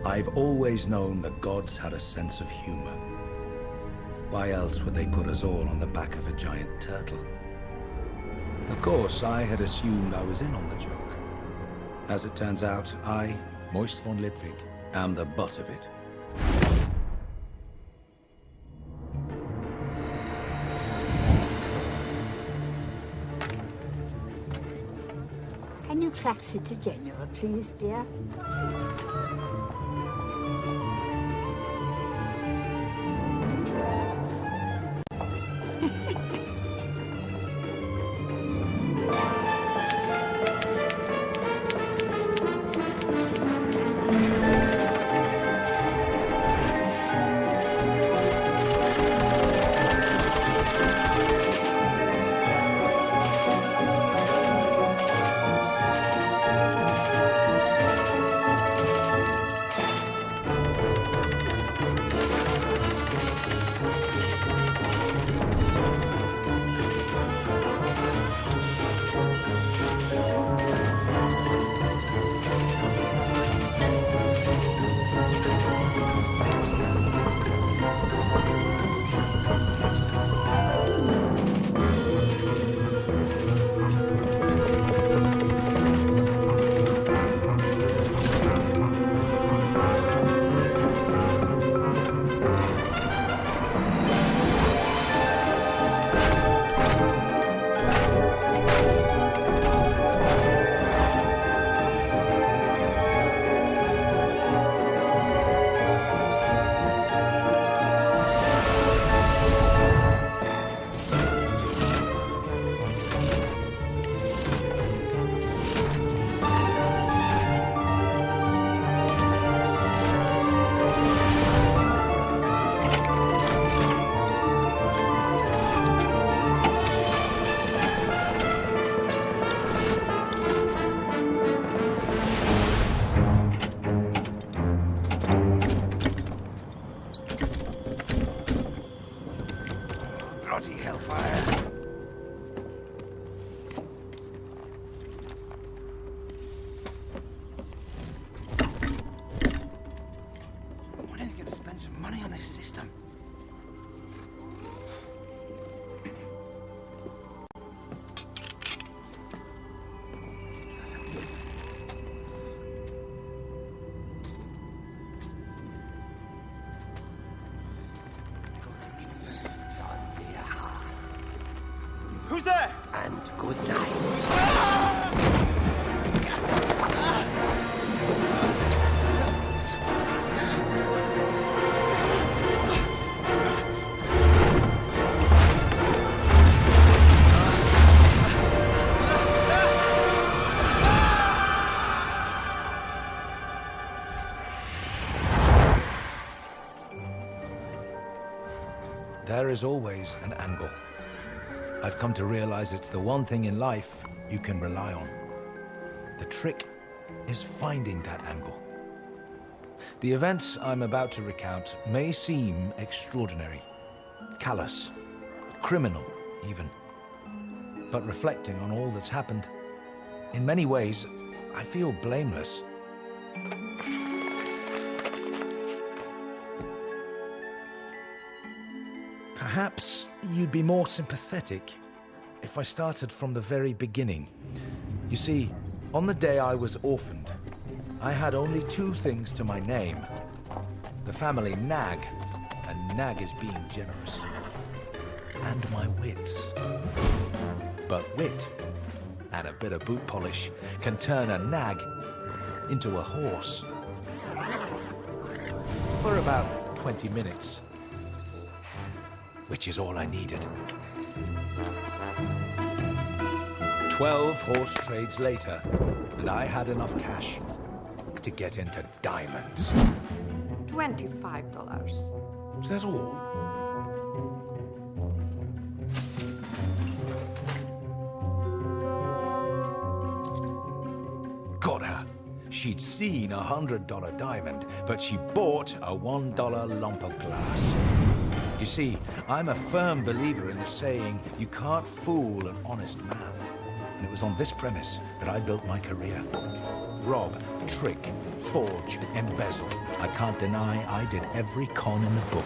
I've always known the gods had a sense of humor. Why else would they put us all on the back of a giant turtle? Of course, I had assumed I was in on the joke. As it turns out, I, Moist von Lipwig, am the butt of it. Can you fax it to General, please, dear? Who's there? And good night. There is always an angle. I've come to realize it's the one thing in life you can rely on. The trick is finding that angle. The events I'm about to recount may seem extraordinary, callous, criminal even. But reflecting on all that's happened, in many ways, I feel blameless. Perhaps you'd be more sympathetic if I started from the very beginning. You see, on the day I was orphaned, I had only two things to my name. The family nag, and nag is being generous, and my wits. But wit, and a bit of boot polish, can turn a nag into a horse. For about 20 minutes. Which is all I needed. 12 horse trades later, and I had enough cash to get into diamonds. $25. Is that all? Got her. She'd seen a $100 diamond, but she bought a $1 lump of glass. You see, I'm a firm believer in the saying, you can't fool an honest man. And it was on this premise that I built my career. rob, trick, forge, embezzle. I can't deny I did every con in the book.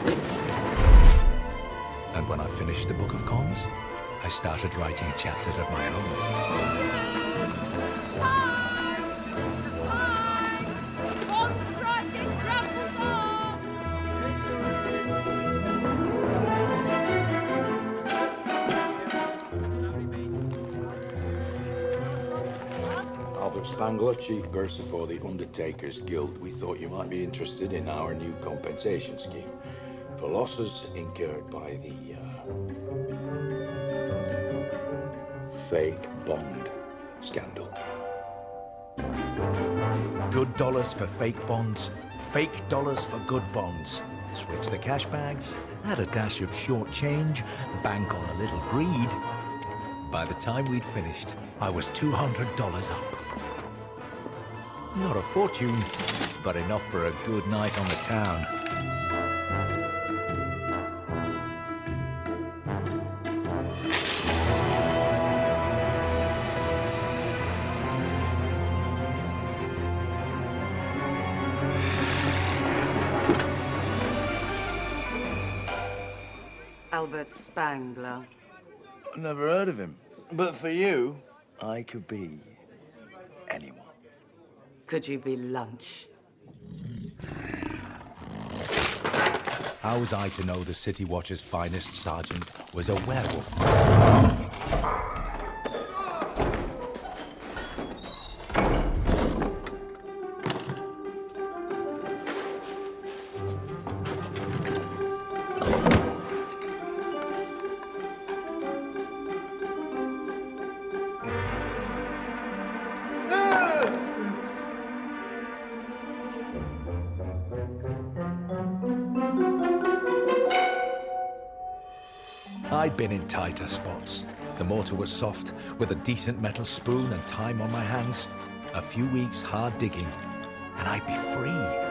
And when I finished the book of cons, I started writing chapters of my own. Time! Bond crisis rambles on! Albert Spangler, Chief Bursar for the Undertakers Guild. We thought you might be interested in our new compensation scheme for losses incurred by the fake bond scandal. Good dollars for fake bonds, fake dollars for good bonds. Switch the cash bags, add a dash of short change, bank on a little greed. By the time we'd finished, I was $200 up. Not a fortune, but enough for a good night on the town. Albert Spangler. Never heard of him. But for you, I could be anyone. Could you be lunch? How was I to know the City Watch's finest sergeant was a werewolf? I'd been in tighter spots. The mortar was soft, with a decent metal spoon and time on my hands. A few weeks hard digging, and I'd be free.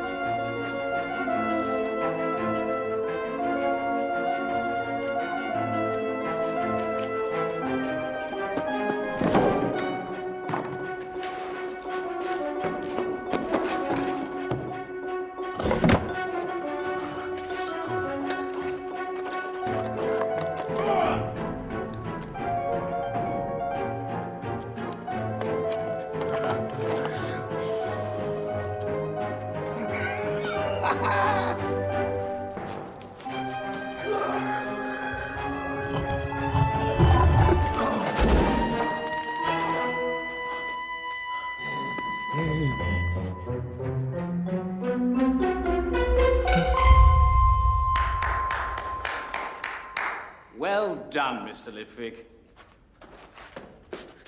Well done, Mr. Lipwig.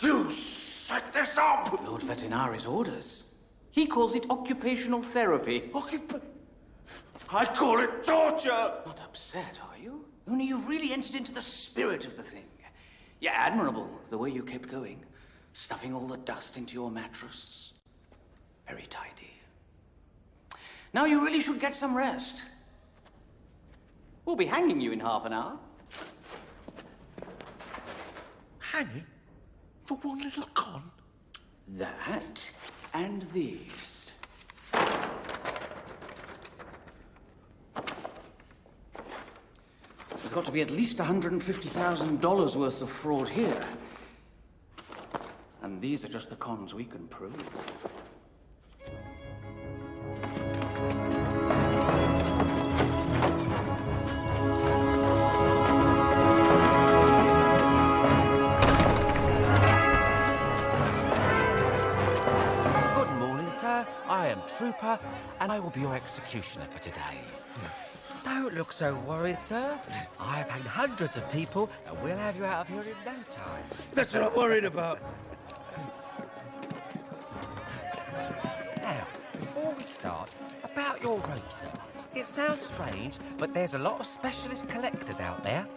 You set this up! Lord Vetinari's orders. He calls it occupational therapy. I call it torture! Not upset, are you? Only you've really entered into the spirit of the thing. Yeah, admirable, the way you kept going. Stuffing all the dust into your mattress. Very tidy. Now you really should get some rest. We'll be hanging you in half an hour. Hanging? For one little con? That and these. There's got to be at least $150,000 worth of fraud here. And these are just the cons we can prove. I am Trooper, and I will be your executioner for today. Don't look so worried, sir. I have hanged hundreds of people, and we'll have you out of here in no time. That's what I'm worried about. Now, before we start, about your rope, sir. It sounds strange, but there's a lot of specialist collectors out there.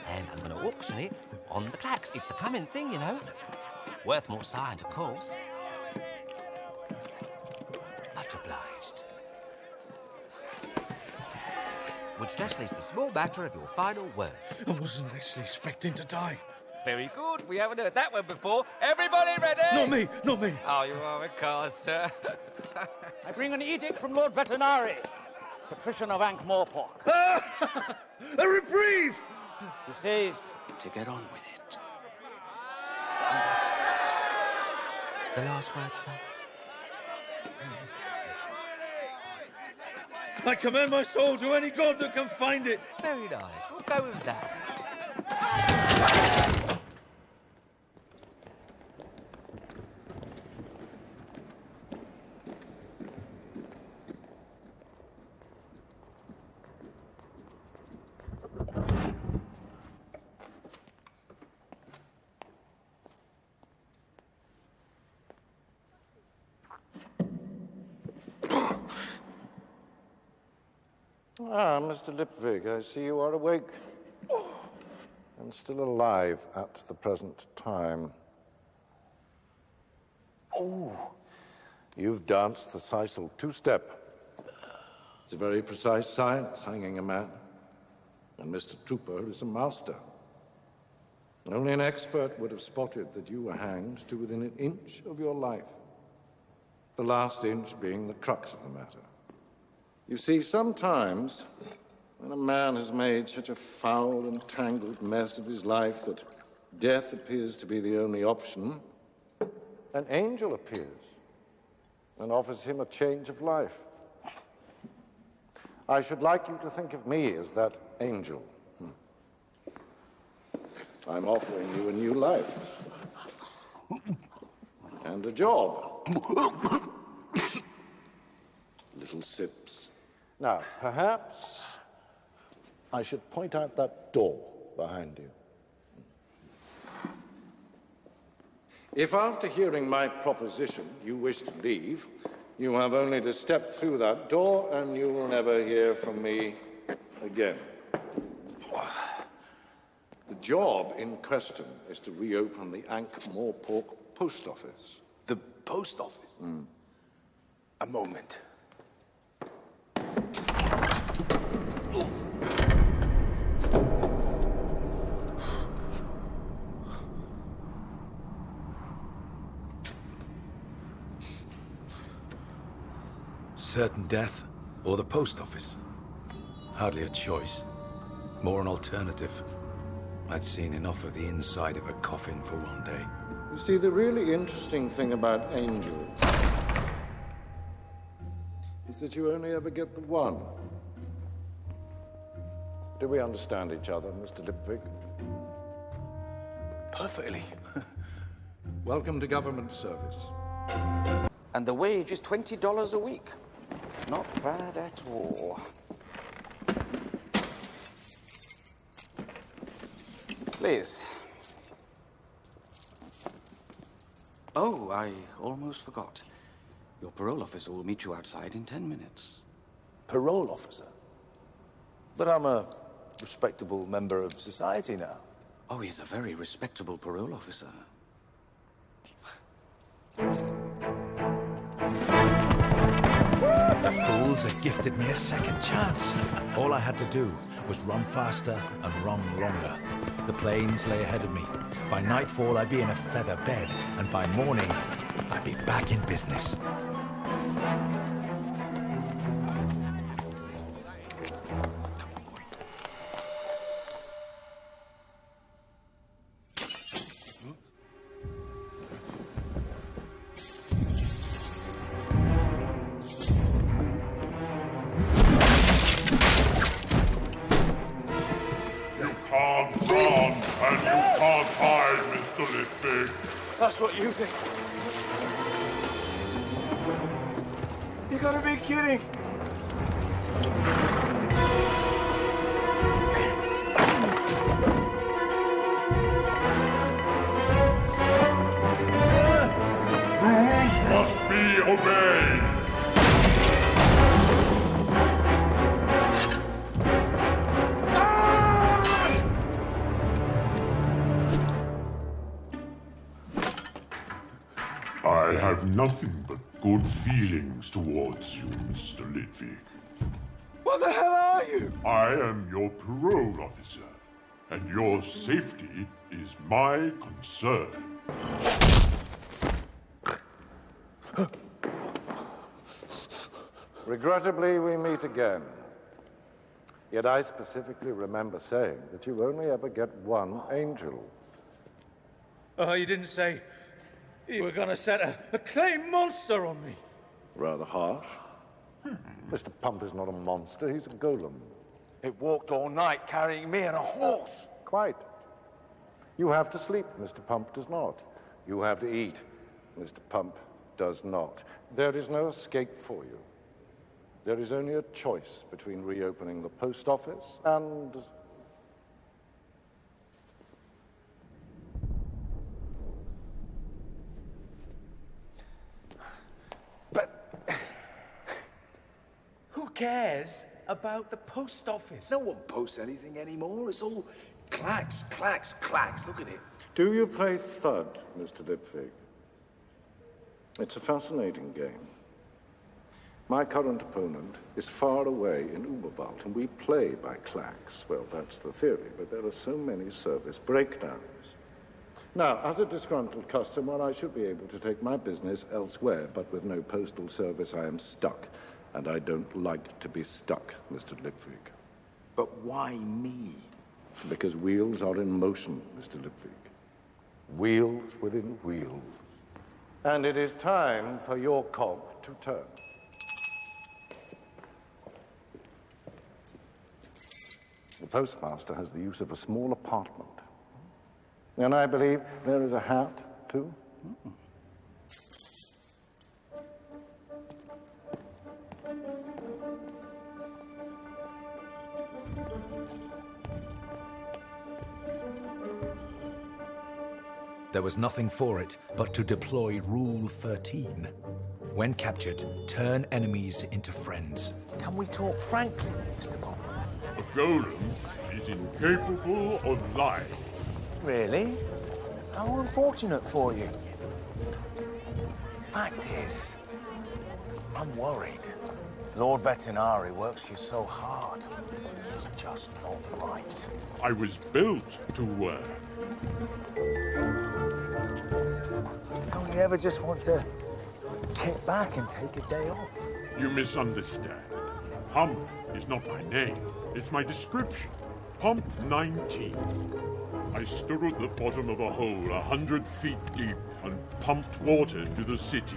And I'm going to auction it on the clacks. It's the coming thing, you know. Worth more signed, of course. Much obliged. Which just leaves the small matter of your final words. I wasn't actually expecting to die. Very good. We haven't heard that one before. Everybody ready? Not me, not me. Oh, you are a card, sir. I bring an edict from Lord Veterinary, Patrician of Ankh-Morpork. A reprieve! He says to get on with it. The last word, sir. I commend my soul to any god that can find it. Very nice. We'll go with that. Ah, Mr. Lipwig, I see you are awake and still alive at the present time. Oh, you've danced the Sisal two-step. It's a very precise science, hanging a man. And Mr. Trooper is a master. Only an expert would have spotted that you were hanged to within an inch of your life. The last inch being the crux of the matter. You see, sometimes, when a man has made such a foul and tangled mess of his life that death appears to be the only option, an angel appears and offers him a change of life. I should like you to think of me as that angel. I'm offering you a new life. And a job. Little sips. Now, perhaps I should point out that door behind you. If after hearing my proposition you wish to leave, you have only to step through that door and you will never hear from me again. The job in question is to reopen the Ankh-Morpork post office. The post office? A moment. Certain death or the post office? Hardly a choice. More an alternative. I'd seen enough of the inside of a coffin for one day. You see, the really interesting thing about angels is that you only ever get the one. Do we understand each other, Mr. Lipwig? Perfectly. Welcome to government service. And the wage is $20 a week. Not bad at all. Please. Oh, I almost forgot. Your parole officer will meet you outside in 10 minutes. Parole officer? But I'm a respectable member of society now. Oh, he's a very respectable parole officer. The fools had gifted me a second chance. All I had to do was run faster and run longer. The plains lay ahead of me. By nightfall, I'd be in a feather bed, and by morning, I'd be back in business. That's what you think. You gotta be kidding. Rules must be obeyed. I have nothing but good feelings towards you, Mr. Lipwig. What the hell are you? I am your parole officer. and your safety is my concern. Regrettably, we meet again. Yet I specifically remember saying that you only ever get one angel. Oh, you didn't say you were gonna set a clay monster on me. Rather harsh. Mr. Pump is not a monster, he's a golem. It walked all night carrying me and a horse. Quite. You have to sleep, Mr. Pump does not. You have to eat, Mr. Pump does not. There is no escape for you. There is only a choice between reopening the post office and... Who cares about the post office? No one posts anything anymore. It's all clacks, clacks, clacks. Look at it. Do you play Thud, Mr. Lipwig? It's a fascinating game. My current opponent is far away in Uberwald, and we play by clacks. Well, that's the theory, but there are so many service breakdowns. Now, as a disgruntled customer, I should be able to take my business elsewhere, but with no postal service, I am stuck. And I don't like to be stuck, Mr. Lipwig. But why me? Because wheels are in motion, Mr. Lipwig. Wheels within wheels. And it is time for your cog to turn. The postmaster has the use of a small apartment. And I believe there is a hat, too. There was nothing for it but to deploy Rule 13. When captured, turn enemies into friends. Can we talk frankly, Mr. Pump? A golem is incapable of lying. Really? How unfortunate for you. Fact is, I'm worried. Lord Vetinari works you so hard. It's just not right. I was built to work. Don't you ever just want to kick back and take a day off? You misunderstand. Pump is not my name. It's my description. Pump 19. I stood at the bottom of a hole 100 feet deep and pumped water to the city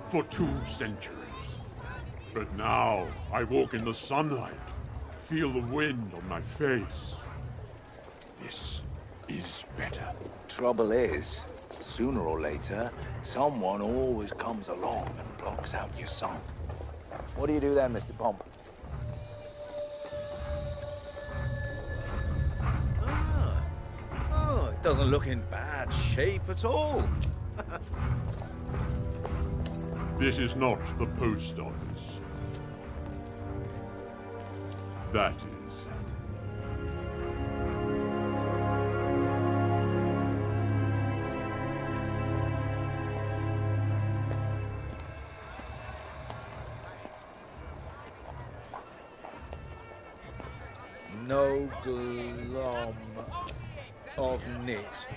for 2 centuries. But now I walk in the sunlight, feel the wind on my face. This is better. Trouble is, sooner or later, someone always comes along and blocks out your sun. What do you do then, Mr. Pump? Oh, it doesn't look in bad shape at all. This is not the post office. That is. No glom of knit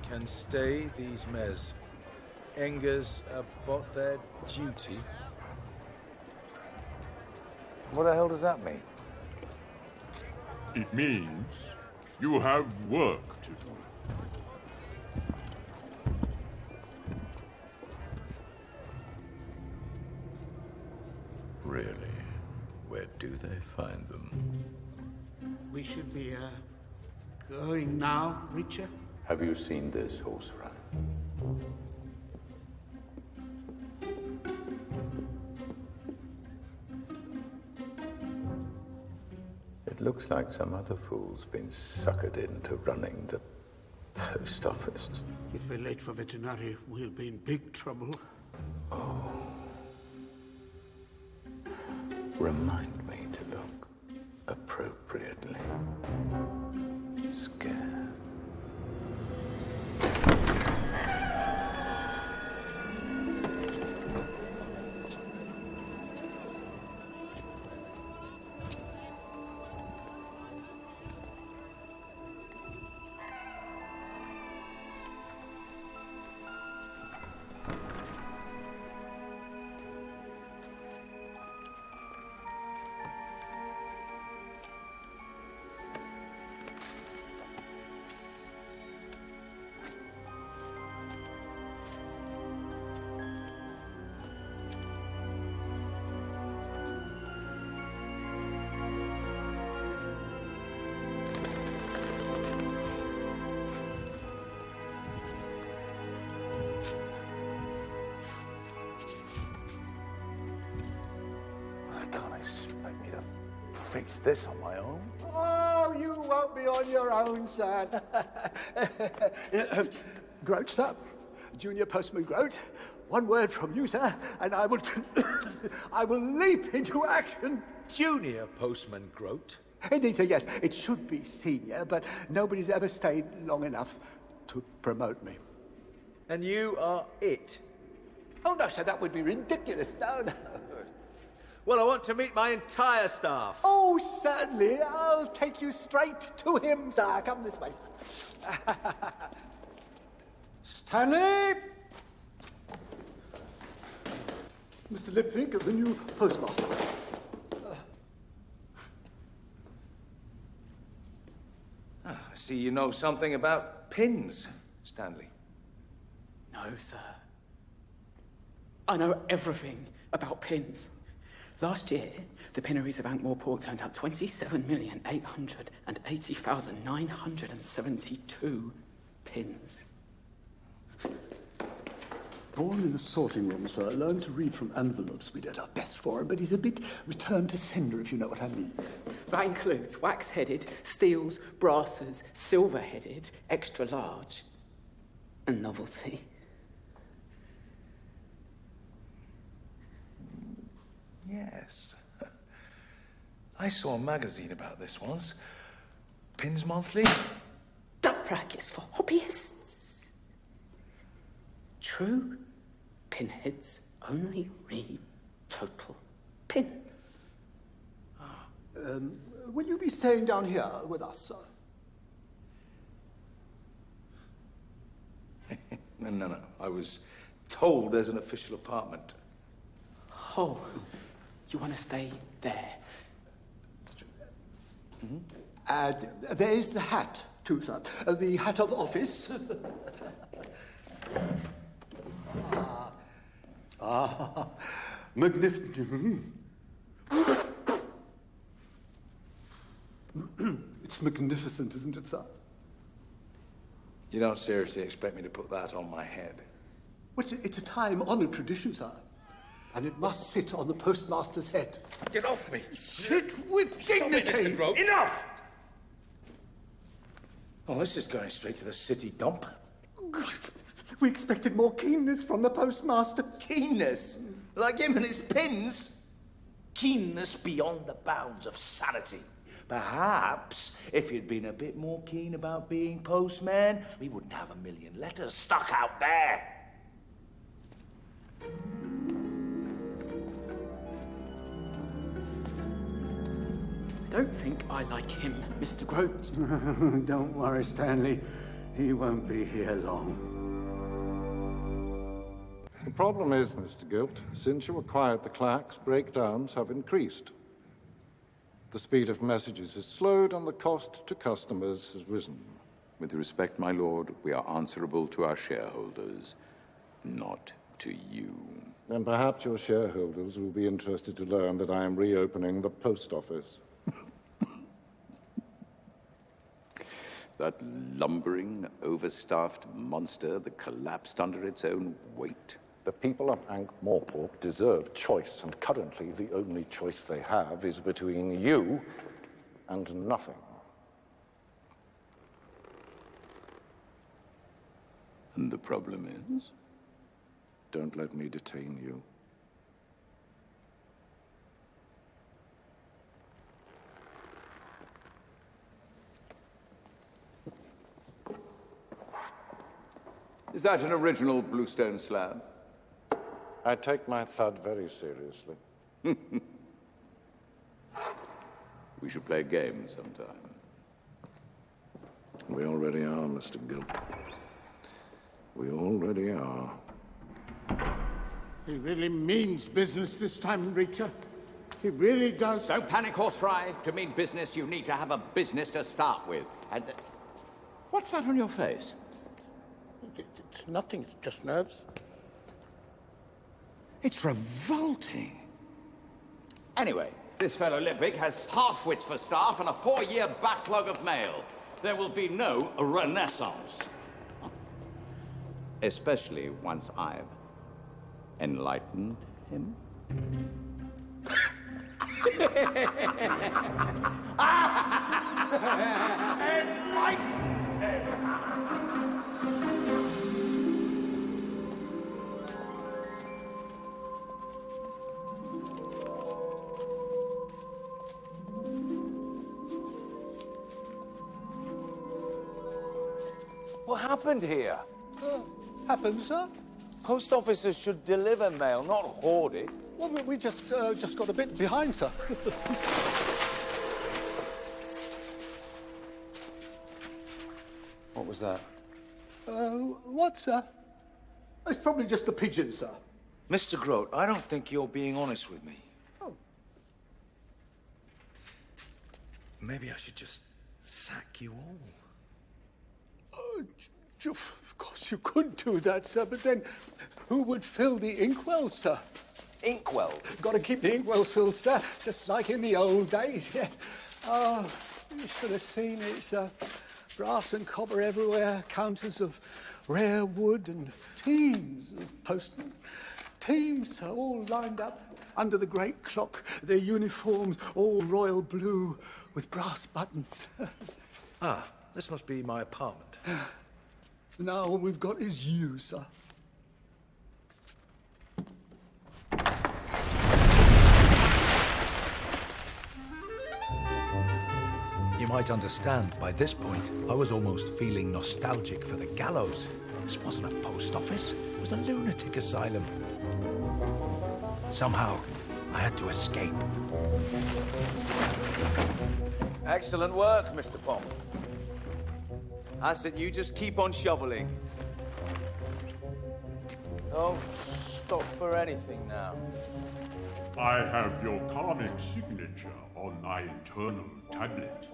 can stay these mes. Engers about their duty. What the hell does that mean? It means you have work to do. Really? Where do they find them? We should be, going now, Reacher? Have you seen this, horse ride? It looks like some other fool's been suckered into running the post office. If we're late for veterinary, we'll be in big trouble. Oh. Remind me to look appropriately scared. can't expect me to fix this on my own. Oh, you won't be on your own, son. Groat, sir. Junior Postman Groat. One word from you, sir, and I will... I will leap into action. Junior Postman Groat? Indeed, sir, yes. It should be senior, but nobody's ever stayed long enough to promote me. And you are it? Oh, no, sir, that would be ridiculous. No, no. Well, I want to meet my entire staff. Oh, certainly. I'll take you straight to him, sir. Come this way. Stanley! Mr. Lipwig, the new postmaster. I see you know something about pins, Stanley. No, sir. I know everything about pins. Last year, the pinneries of Ankh-Morpork turned out 27,880,972 pins. Born in the sorting room, sir. Learned to read from envelopes. We did our best for him, but he's a bit return to sender, if you know what I mean. That includes wax-headed, steels, brasses, silver-headed, extra large, and novelty. Yes. I saw a magazine about this once. Pins Monthly. That practice for hobbyists. True pinheads only read total pins. Will you be staying down here with us, sir? No. I was told there's an official apartment. Oh, you want to stay there? Mm-hmm. And there is the hat, too, sir. The hat of office. Magnificent. It's magnificent, isn't it, sir? You don't seriously expect me to put that on my head? Well, it's a time-honored tradition, sir. And it must sit on the postmaster's head. Get off me! Sit with dignity! Stop it, Mr. Groat. Enough! Oh, this is going straight to the city dump. We expected more keenness from the postmaster. Keenness? Like him and his pins? Keenness beyond the bounds of sanity. Perhaps, if you'd been a bit more keen about being postman, we wouldn't have a million letters stuck out there. Don't think I like him, Mr. Groat. Don't worry, Stanley. He won't be here long. The problem is, Mr. Gilt, since you acquired the clacks, breakdowns have increased. The speed of messages has slowed and the cost to customers has risen. With respect, my lord, we are answerable to our shareholders, not to you. And perhaps your shareholders will be interested to learn that I am reopening the post office. That lumbering, overstaffed monster that collapsed under its own weight. The people of Ankh-Morpork deserve choice, and currently the only choice they have is between you and nothing. And the problem is? Don't let me detain you. Is that an original bluestone slab? I take my thud very seriously. We should play a game sometime. We already are, Mr. Gilt. We already are. He really means business this time, Reacher. He really does. Don't panic, Horse Fry. To mean business, you need to have a business to start with. And what's that on your face? It's nothing. It's just nerves. It's revolting. Anyway, this fellow Lipwig has half-wits for staff and a 4-year backlog of mail. There will be no renaissance. Especially once I've enlightened him. What happened here? Happened, sir? Post officers should deliver mail, not hoard it. Well, we just got a bit behind, sir. What was that? What, sir? It's probably just a pigeon, sir. Mr. Grote, I don't think you're being honest with me. Oh. Maybe I should just sack you all. Of course you could do that, sir, but then who would fill the inkwells, sir? Inkwell? Got to keep the inkwells filled, sir, just like in the old days, yes. Oh, you should have seen it, sir. Brass and copper everywhere, counters of rare wood and teams of postmen. Teams, sir, all lined up under the great clock, their uniforms all royal blue with brass buttons. Ah, this must be my apartment. Now all we've got is you, sir. You might understand, by this point, I was almost feeling nostalgic for the gallows. This wasn't a post office, it was a lunatic asylum. Somehow, I had to escape. Excellent work, Mr. Pomp. I said you just keep on shoveling. Don't stop for anything now. I have your karmic signature on my internal tablet.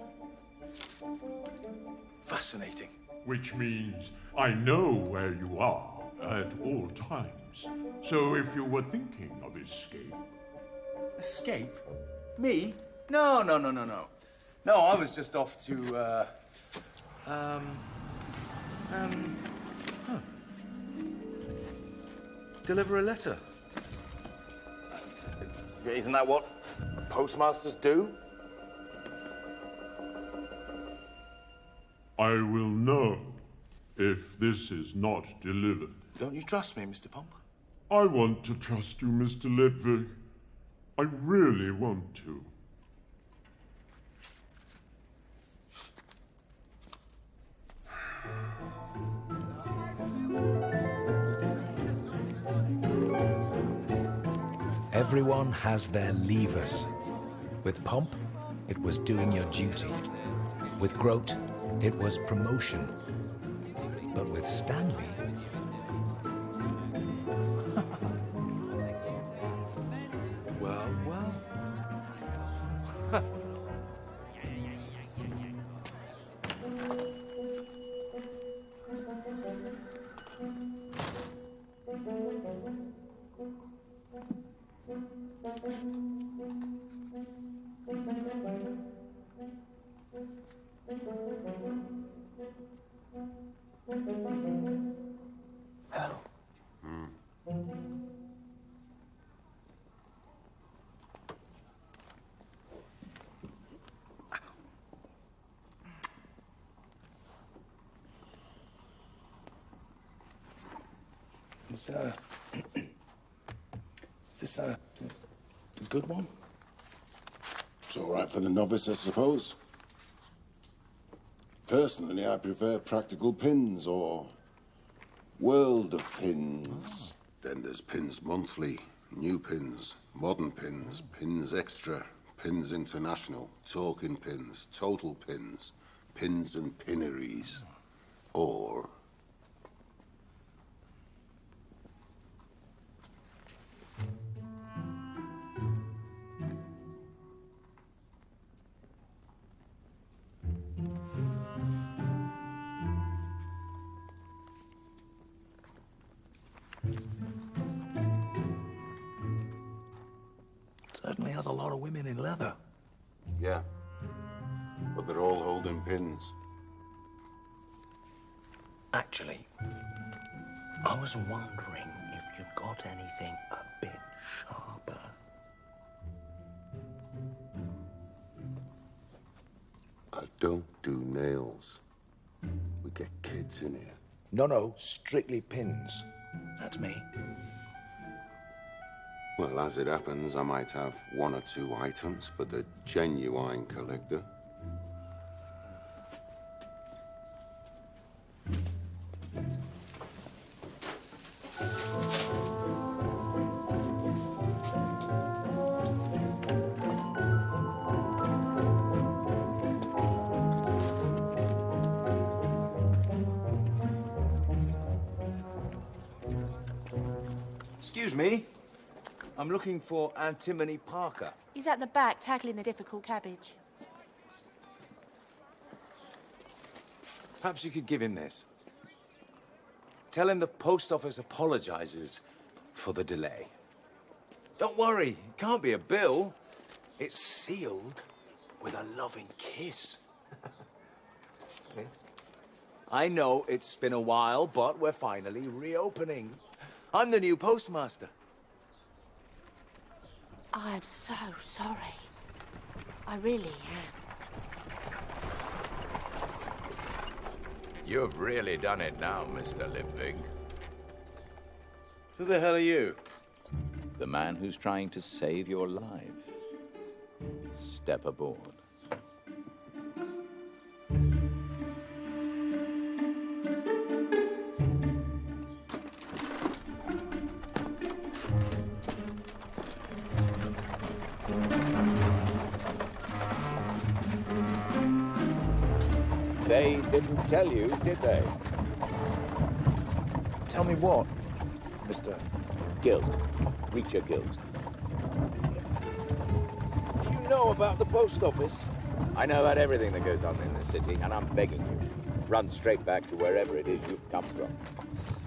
Fascinating. Which means I know where you are at all times. So if you were thinking of escape... Escape? Me? No. No, I was just off to, Deliver a letter. Isn't that what postmasters do? I will know if this is not delivered. Don't you trust me, Mr. Pomp? I want to trust you, Mr. Lipwig. I really want to. Everyone has their levers. With Pomp, it was doing your duty. With Grote, it was promotion. But with Stanley... well. Is this a good one? It's all right for the novice, I suppose. Personally, I prefer practical pins or world of pins. Then there's pins monthly, new pins, modern pins, pins extra, pins international, talking pins, total pins, pins and pinneries, or... Certainly has a lot of women in leather. Yeah, but they're all holding pins. Actually, I was wondering if you'd got anything a bit sharper. Don't do nails. We get kids in here. No, strictly pins. That's me. Well, as it happens, I might have one or two items for the genuine collector. Excuse me. I'm looking for Antimony Parker. He's at the back, tackling the difficult cabbage. Perhaps you could give him this. Tell him the post office apologizes for the delay. Don't worry, it can't be a bill. It's sealed with a loving kiss. I know it's been a while, but we're finally reopening. I'm the new postmaster. I'm so sorry. I really am. You've really done it now, Mr. Lipwig. Who the hell are you? The man who's trying to save your life. Step aboard. They didn't tell you, did they? Tell me what, Mr. Guild. Reacher Guild. You know about the post office? I know about everything that goes on in this city, and I'm begging you, run straight back to wherever it is you've come from.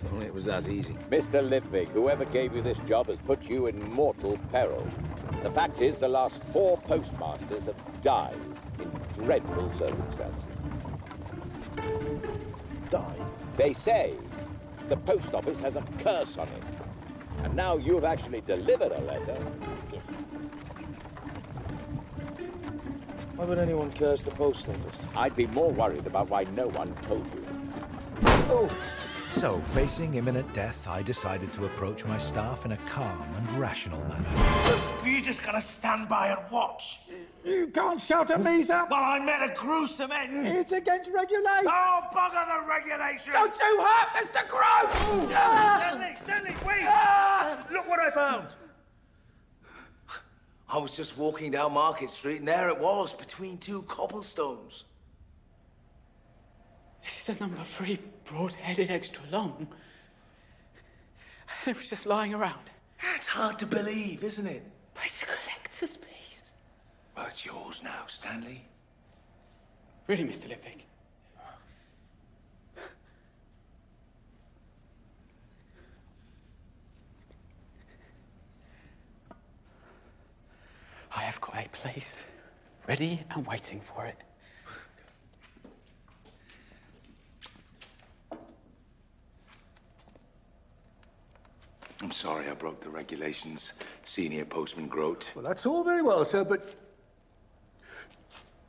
If only it was that easy. Mr. Lipwig, whoever gave you this job has put you in mortal peril. The fact is, the last 4 postmasters have died in dreadful circumstances. Die? They say the post office has a curse on it. And now you have actually delivered a letter. Why would anyone curse the post office? I'd be more worried about why no one told you. Oh. So, facing imminent death, I decided to approach my staff in a calm and rational manner. You just gotta stand by and watch. You can't shout at me, sir. Well, I met a gruesome end. It's against regulation. Oh, bugger the regulation! Don't you hurt Mr. Gross! Stanley, wait! Look what I found! I was just walking down Market Street, and there it was, between 2 cobblestones. This is a number 3 broad-headed extra long. It was just lying around. That's hard to believe, isn't it? But it's a collector's piece. Well, it's yours now, Stanley. Really, Mr. Lipwig? I have got a place ready and waiting for it. I'm sorry I broke the regulations, Senior Postman Grote. Well, that's all very well, sir, but...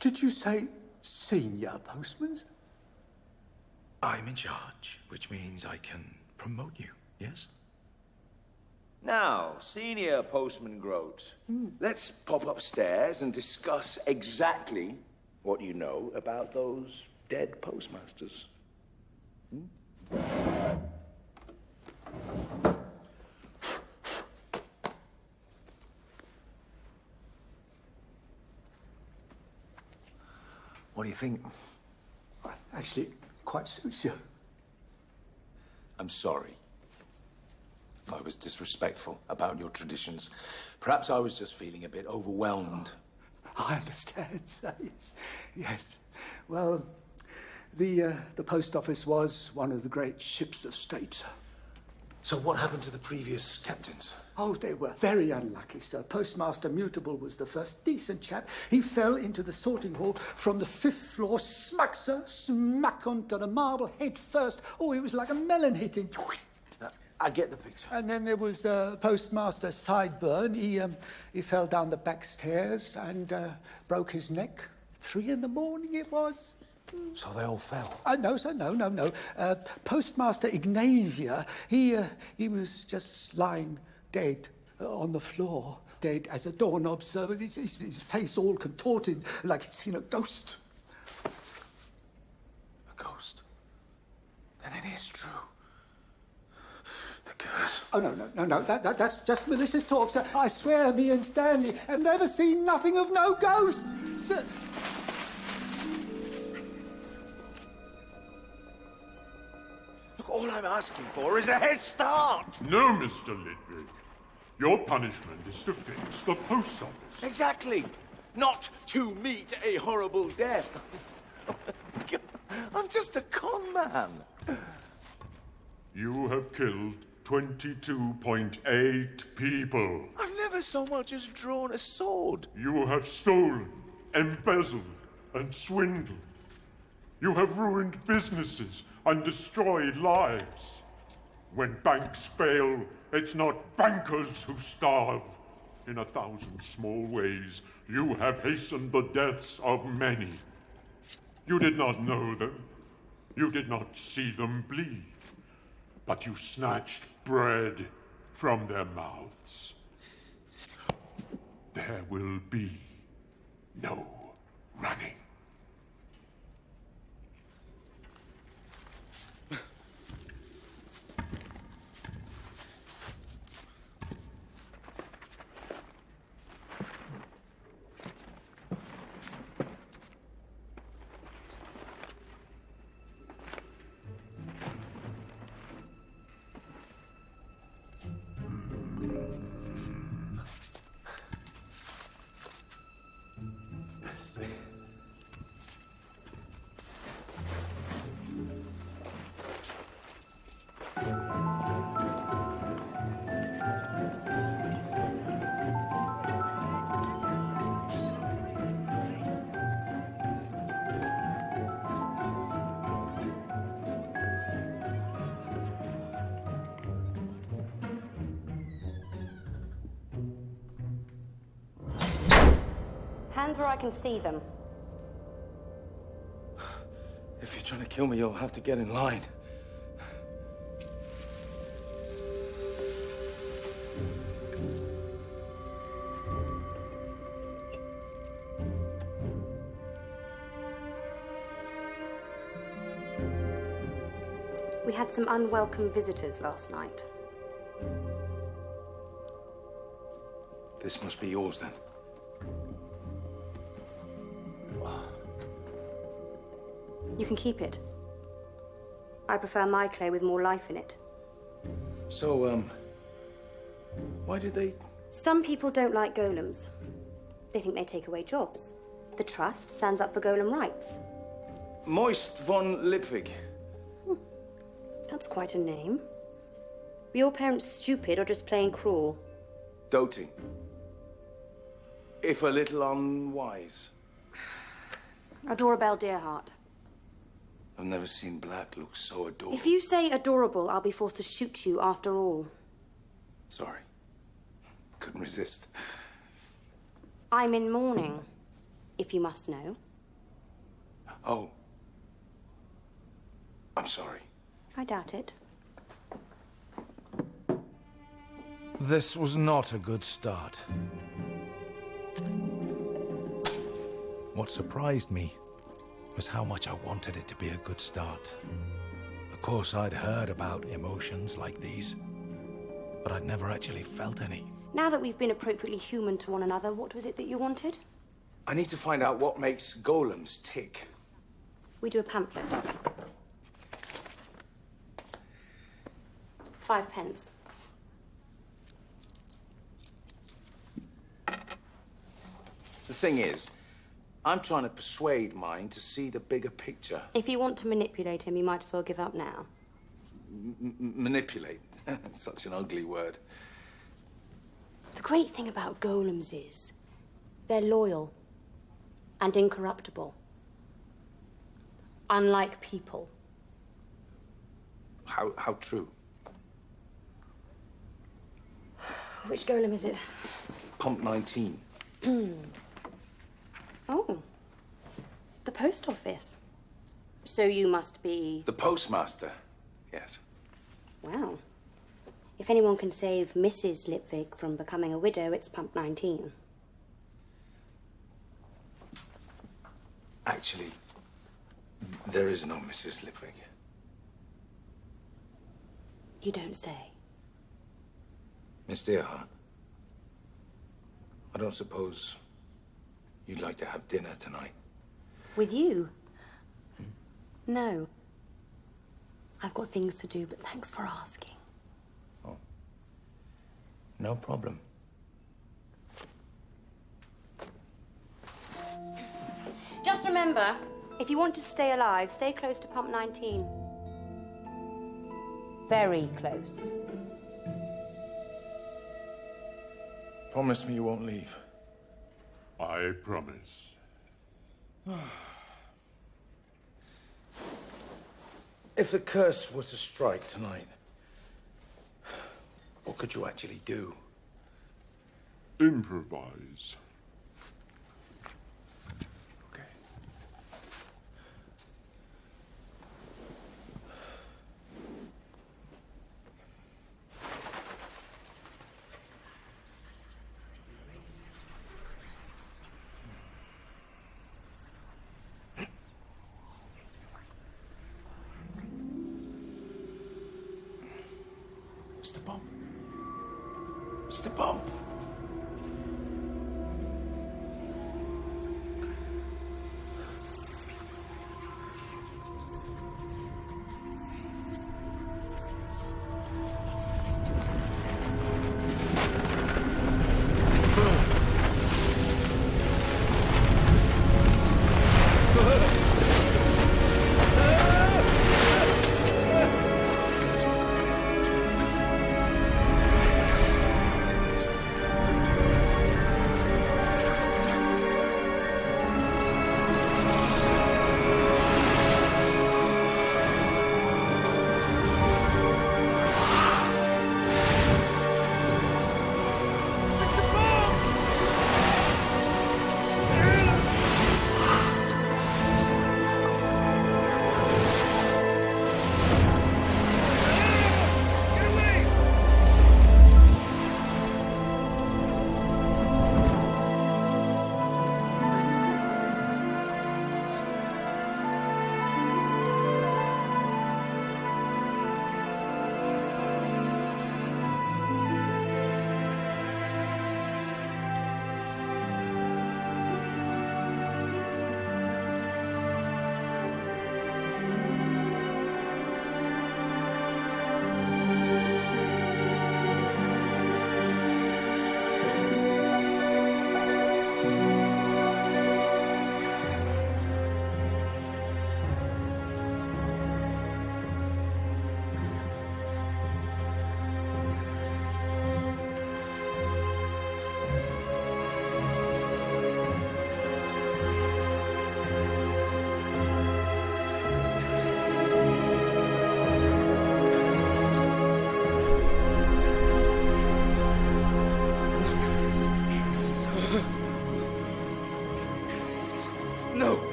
Did you say senior postman, sir? I'm in charge, which means I can promote you, yes? Now, Senior Postman Grote, let's pop upstairs and discuss exactly what you know about those dead postmasters. What do you think? Actually, it quite suits you. I'm sorry if I was disrespectful about your traditions. Perhaps I was just feeling a bit overwhelmed. I understand, sir. Yes. Well, the post office was one of the great ships of state, sir. So what happened to the previous captains? Oh, they were very unlucky, sir. Postmaster Mutable was the first decent chap. He fell into the sorting hall from the 5th floor, smack, sir, smack onto the marble head first. Oh, it was like a melon hitting. I get the picture. And then there was Postmaster Sideburn. He fell down the back stairs and broke his neck. 3 in the morning it was. So they all fell? No, sir, no. Postmaster Ignavia, he was just lying dead on the floor. Dead as a doorknob, sir, with his face all contorted like he'd seen a ghost. A ghost? Then it is true. The curse. Oh, no, that's just malicious talk, sir. I swear me and Stanley have never seen nothing of no ghost, sir. Look, all I'm asking for is a head start. No, Mr. Lipwig. Your punishment is to fix the post office. Exactly. Not to meet a horrible death. I'm just a con man. You have killed 22.8 people. I've never so much as drawn a sword. You have stolen, embezzled, and swindled. You have ruined businesses and destroyed lives. When banks fail, it's not bankers who starve. In 1,000 small ways, you have hastened the deaths of many. You did not know them. You did not see them bleed. But you snatched bread from their mouths. There will be no running. Hands where I can see them. If you're trying to kill me, you'll have to get in line. We had some unwelcome visitors last night. This must be yours, then. You can keep it. I prefer my clay with more life in it. So, why did they... Some people don't like golems. They think they take away jobs. The Trust stands up for golem rights. Moist von Lipwig. That's quite a name. Were your parents stupid or just plain cruel? Doting. If a little unwise. Adorable Deerheart. I've never seen black look so adorable. If you say adorable, I'll be forced to shoot you after all. Sorry. Couldn't resist. I'm in mourning, if you must know. Oh. I'm sorry. I doubt it. This was not a good start. What surprised me was how much I wanted it to be a good start. Of course, I'd heard about emotions like these, but I'd never actually felt any. Now that we've been appropriately human to one another, what was it that you wanted? I need to find out what makes golems tick. We do a pamphlet. 5 pence. The thing is, I'm trying to persuade mine to see the bigger picture. If you want to manipulate him, you might as well give up now. Manipulate. Such an ugly word. The great thing about golems is they're loyal and incorruptible. Unlike people. How true? Which golem is it? Pump 19. Oh. post office. So you must be... The postmaster, yes. Wow. If anyone can save Mrs. Lipwig from becoming a widow, it's Pump 19. Actually, there is no Mrs. Lipwig. You don't say. Miss Dearheart, I don't suppose you'd like to have dinner tonight? With you? No. I've got things to do, but thanks for asking. Oh. No problem. Just remember, if you want to stay alive, stay close to Pump 19. Very close. Promise me you won't leave. I promise. If the curse were to strike tonight, what could you actually do? Improvise. Mr. Bump. Mr. Bump.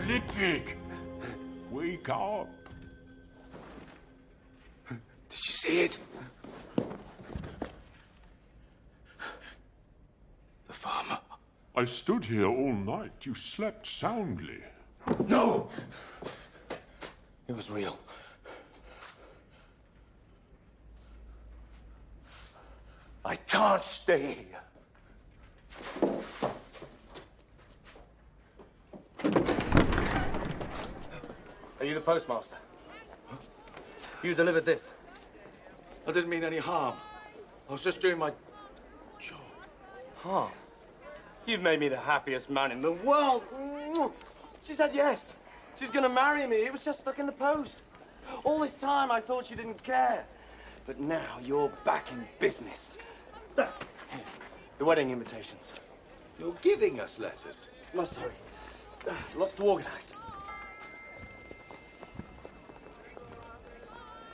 Lipwig! Wake up! Did you see it? The farmer. I stood here all night. You slept soundly. No! It was real. I can't stay here. Are you the postmaster? Huh? You delivered this? I didn't mean any harm. I was just doing my job. Harm? You've made me the happiest man in the world. She said yes. She's gonna marry me. It was just stuck in the post. All this time I thought she didn't care. But now you're back in business. Here, the wedding invitations. You're giving us letters. Must hurry. Lots to organize.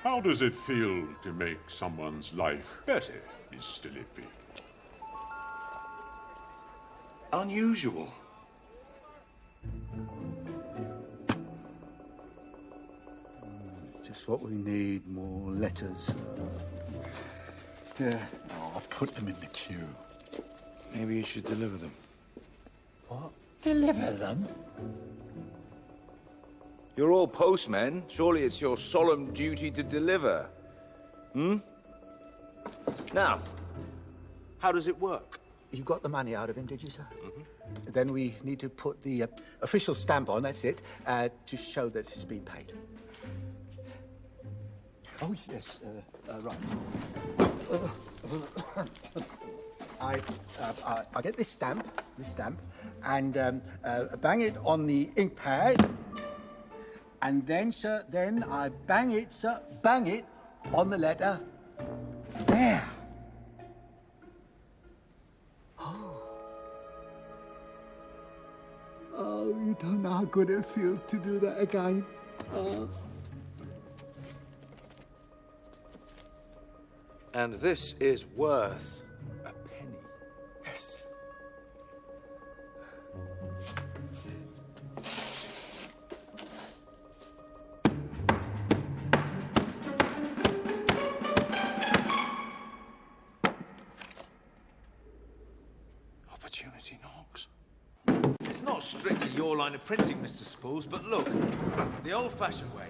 How does it feel to make someone's life better, Mr. Lipwig? Unusual. just what we need. More letters. Yeah. Oh, I'll put them in the queue. Maybe you should deliver them. What? Deliver them? You're all postmen. Surely it's your solemn duty to deliver. Hmm? Now, how does it work? You got the money out of him, did you, sir? Mm-hmm. Then we need to put the official stamp on, that's it, to show that it's been paid. Oh, yes, right. I get this stamp, and bang it on the ink pad, and then, sir, I bang it on the letter. There. Oh, you don't know how good it feels to do that again. Oh. And this is worth a penny. Yes. Opportunity knocks. It's not strictly your line of printing, Mr. Spools, but look, the old-fashioned way.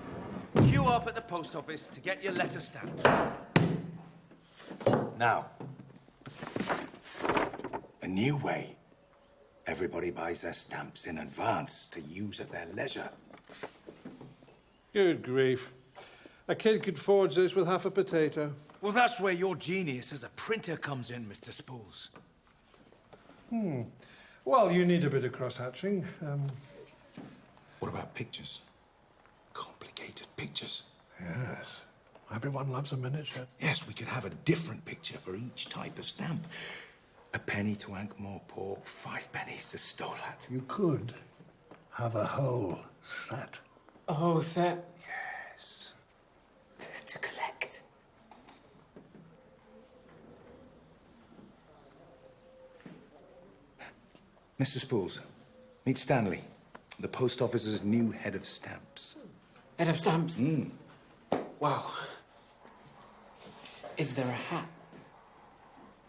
Queue up at the post office to get your letter stamped. Now, a new way. Everybody buys their stamps in advance to use at their leisure. Good grief. A kid could forge this with half a potato. Well, that's where your genius as a printer comes in, Mr. Spools. Well, you need a bit of cross-hatching. What about pictures? Complicated pictures. Yes. Everyone loves a miniature. Yes, we could have a different picture for each type of stamp. A penny to Ankh-Morpork, 5 pennies to Stolat. You could have a whole set. A whole set? Yes. To collect. Mr. Spools, meet Stanley, the post office's new head of stamps. Head of stamps? Wow. Is there a hat?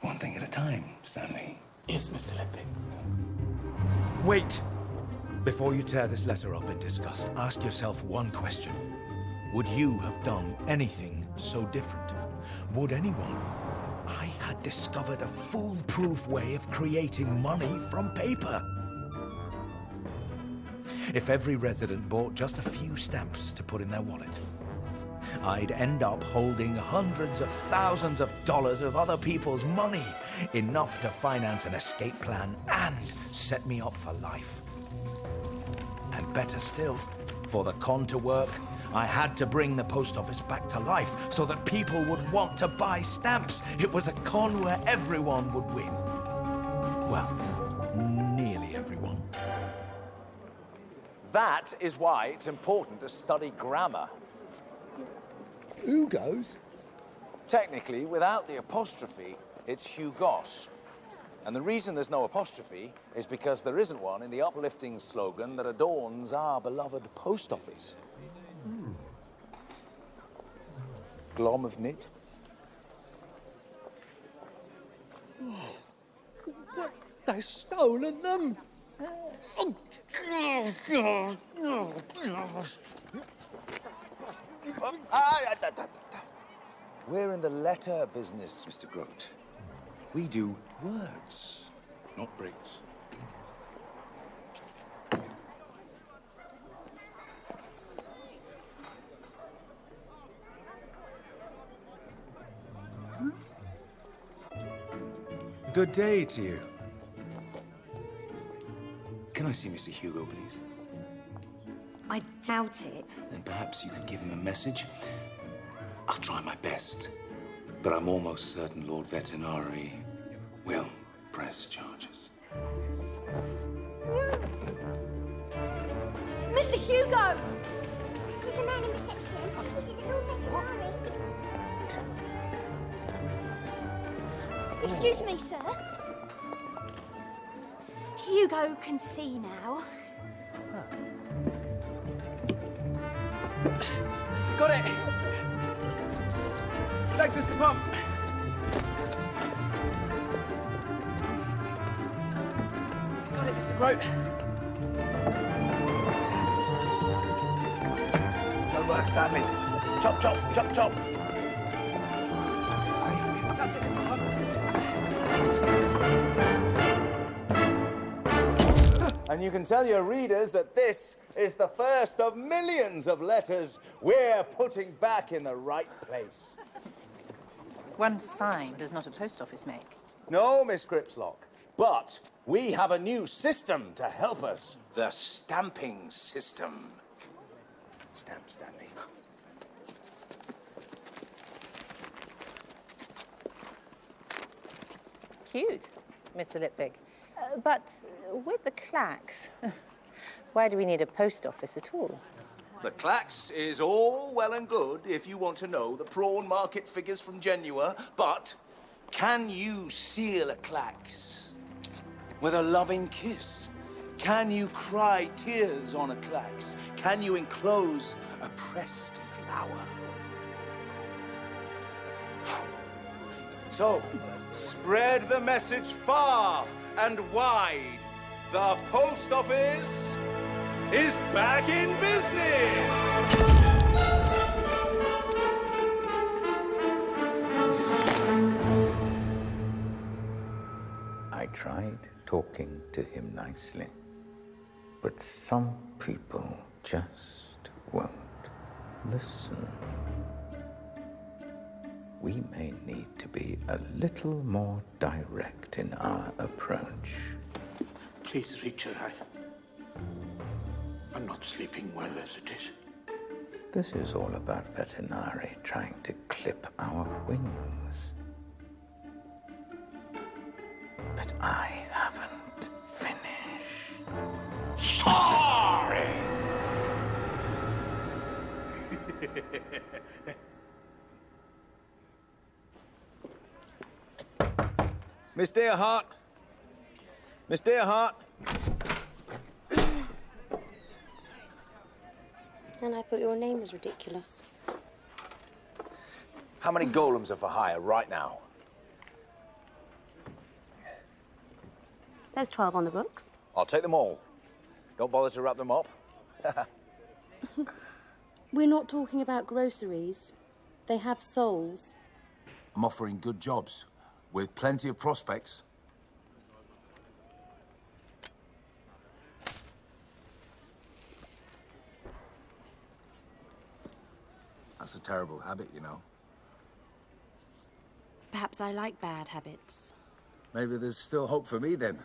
One thing at a time, Stanley. Yes, Mr. Lipwig. Wait! Before you tear this letter up in disgust, ask yourself one question. Would you have done anything so different? Would anyone? I had discovered a foolproof way of creating money from paper. If every resident bought just a few stamps to put in their wallet, I'd end up holding hundreds of thousands of dollars of other people's money, enough to finance an escape plan and set me up for life. And better still, for the con to work, I had to bring the post office back to life so that people would want to buy stamps. It was a con where everyone would win. Well, nearly everyone. That is why it's important to study grammar. Who goes? Technically, without the apostrophe, it's Hugos. And the reason there's no apostrophe is because there isn't one in the uplifting slogan that adorns our beloved post office. Glom of knit. What? They've stolen them? Oh, We're in the letter business, Mr. Grote. We do words, not bricks. Good day to you. Can I see Mr. Hugo, please? I doubt it. Then perhaps you could give him a message. I'll try my best, but I'm almost certain Lord Vetinari will press charges. Mr. Hugo! There's a man in reception. This is Lord Vetinari. Excuse me, sir. Hugo can see now. Got it! Thanks, Mr. Pump. Got it, Mr. Grote. Good work, Stanley. Chop, chop, chop, chop. That's it, Mr. Pump. And you can tell your readers that this is the first of millions of letters we're putting back in the right place. One sign does not a post office make. No, Miss Gripslock. But we have a new system to help us. The stamping system. Stamp, Stanley. Cute, Mr. Lipwig. But with the clacks, why do we need a post office at all? The clacks is all well and good if you want to know the prawn market figures from Genua, but can you seal a clacks with a loving kiss? Can you cry tears on a clacks? Can you enclose a pressed flower? So, spread the message far and wide. The post office is back in business! I tried talking to him nicely, but some people just won't listen. We may need to be a little more direct in our approach. Please reach your eye. I'm not sleeping well as it is. This is all about veterinary trying to clip our wings. But I haven't finished. Sorry! Miss Deerhart. Miss Deerhart. And I thought your name was ridiculous. How many golems are for hire right now? There's 12 on the books. I'll take them all. Don't bother to wrap them up. We're not talking about groceries. They have souls. I'm offering good jobs with plenty of prospects. That's a terrible habit, you know. Perhaps I like bad habits. Maybe there's still hope for me then.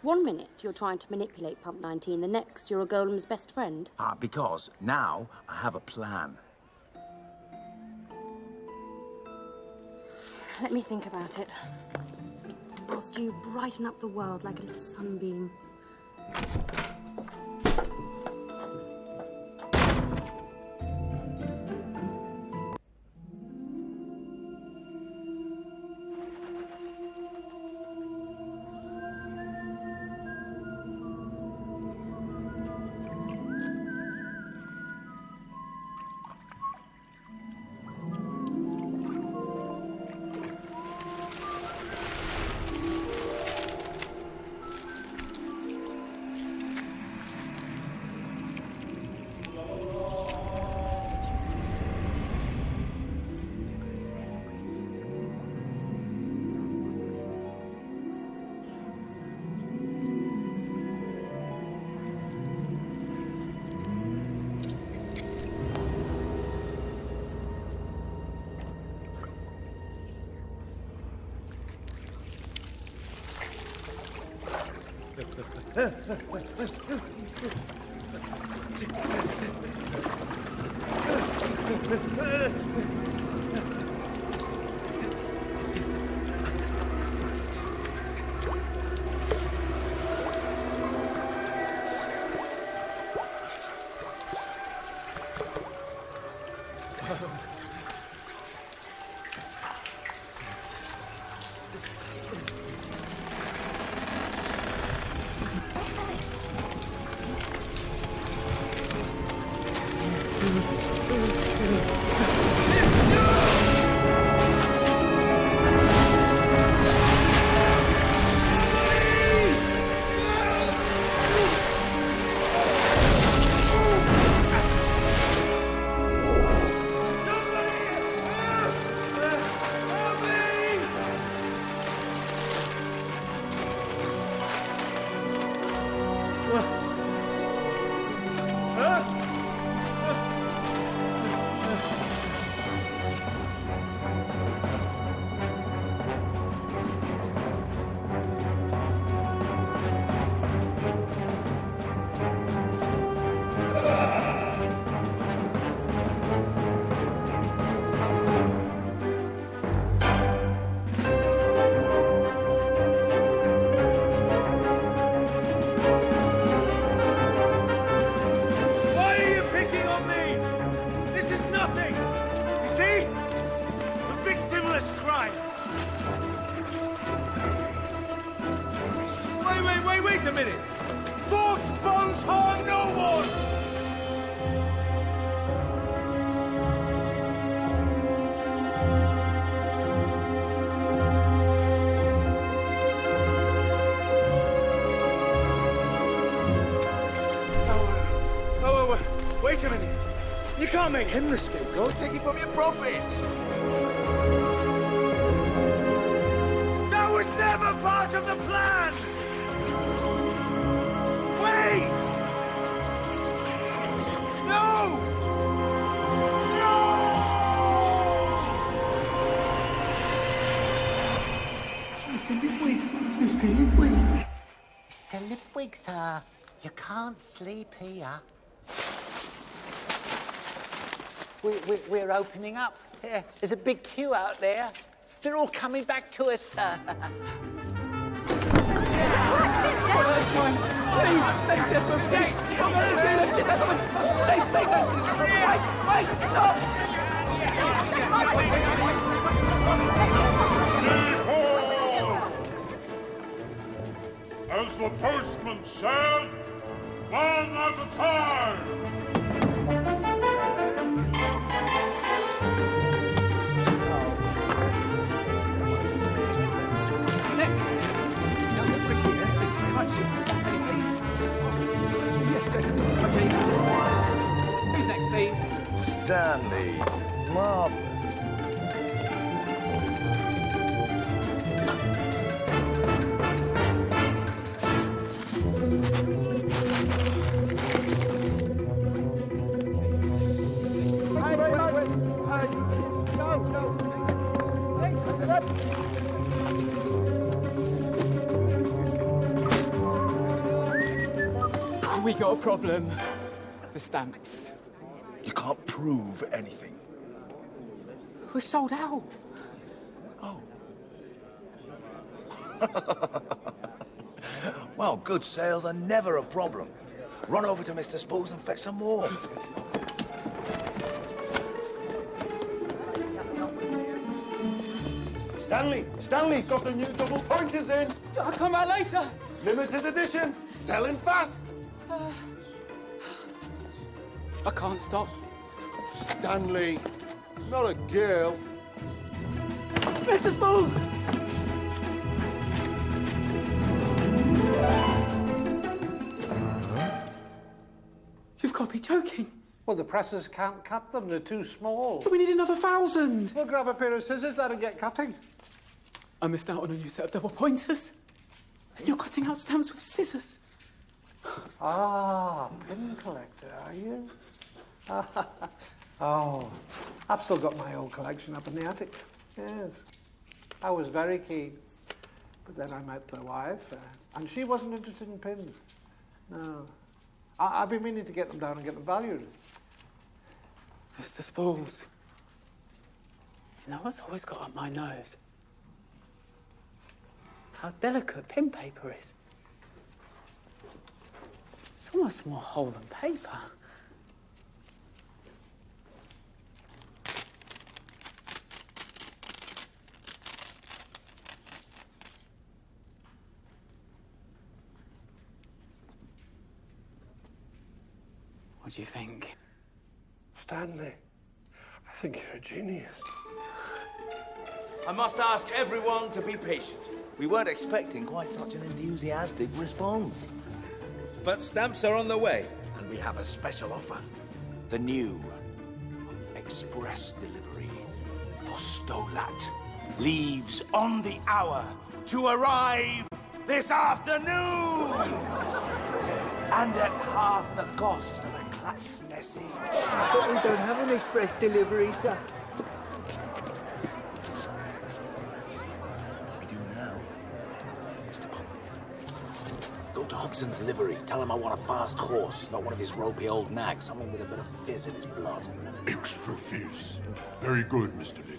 1 minute you're trying to manipulate Pump 19, the next you're a golem's best friend. Because now I have a plan. Let me think about it. Whilst you brighten up the world like a little sunbeam. Wait a minute! Thoughts bones harm no one! Wait a minute. You can't make him the scapegoat. Take it from your profits. That was never part of the plan! Wait! No! Mr. Lipwig, Mr. Lipwig. Mr. Lipwig, sir, you can't sleep here. We're opening up. Yeah, there's a big queue out there. They're all coming back to us, sir. As the postman said, one at a time! Who's next, please? Stanley. Marvelous. We got a problem. The stamps. You can't prove anything. We've sold out. Oh. Well, good sales are never a problem. Run over to Mr. Spools and fetch some more. Stanley, got the new double pointers in. I'll come back later. Limited edition, selling fast. I can't stop. Stanley, not a girl. Mr. Spools! You've got to be joking. Well, the presses can't cut them. They're too small. But we need another 1,000. We'll grab a pair of scissors, let them get cutting. I missed out on a new set of double pointers. And you're cutting out stamps with scissors. Ah, pin collector, are you? Oh, I've still got my old collection up in the attic. Yes. I was very keen. But then I met the wife, and she wasn't interested in pins. No. I've been meaning to get them down and get them valued. Mr. Spools. You know what's always got up my nose? How delicate pin paper is. It's almost more whole than paper. What do you think? Stanley, I think you're a genius. I must ask everyone to be patient. We weren't expecting quite such an enthusiastic response. But stamps are on the way, and we have a special offer. The new express delivery for Stolat leaves on the hour to arrive this afternoon! And at half the cost of a Clax message. But we don't have an express delivery, sir. We do now. Mr. Pollard. Go to Hobson's livery. Tell him I want a fast horse, not one of his ropey old nags. Something with a bit of fizz in his blood. Extra fizz. Very good, Mr. Lipwig.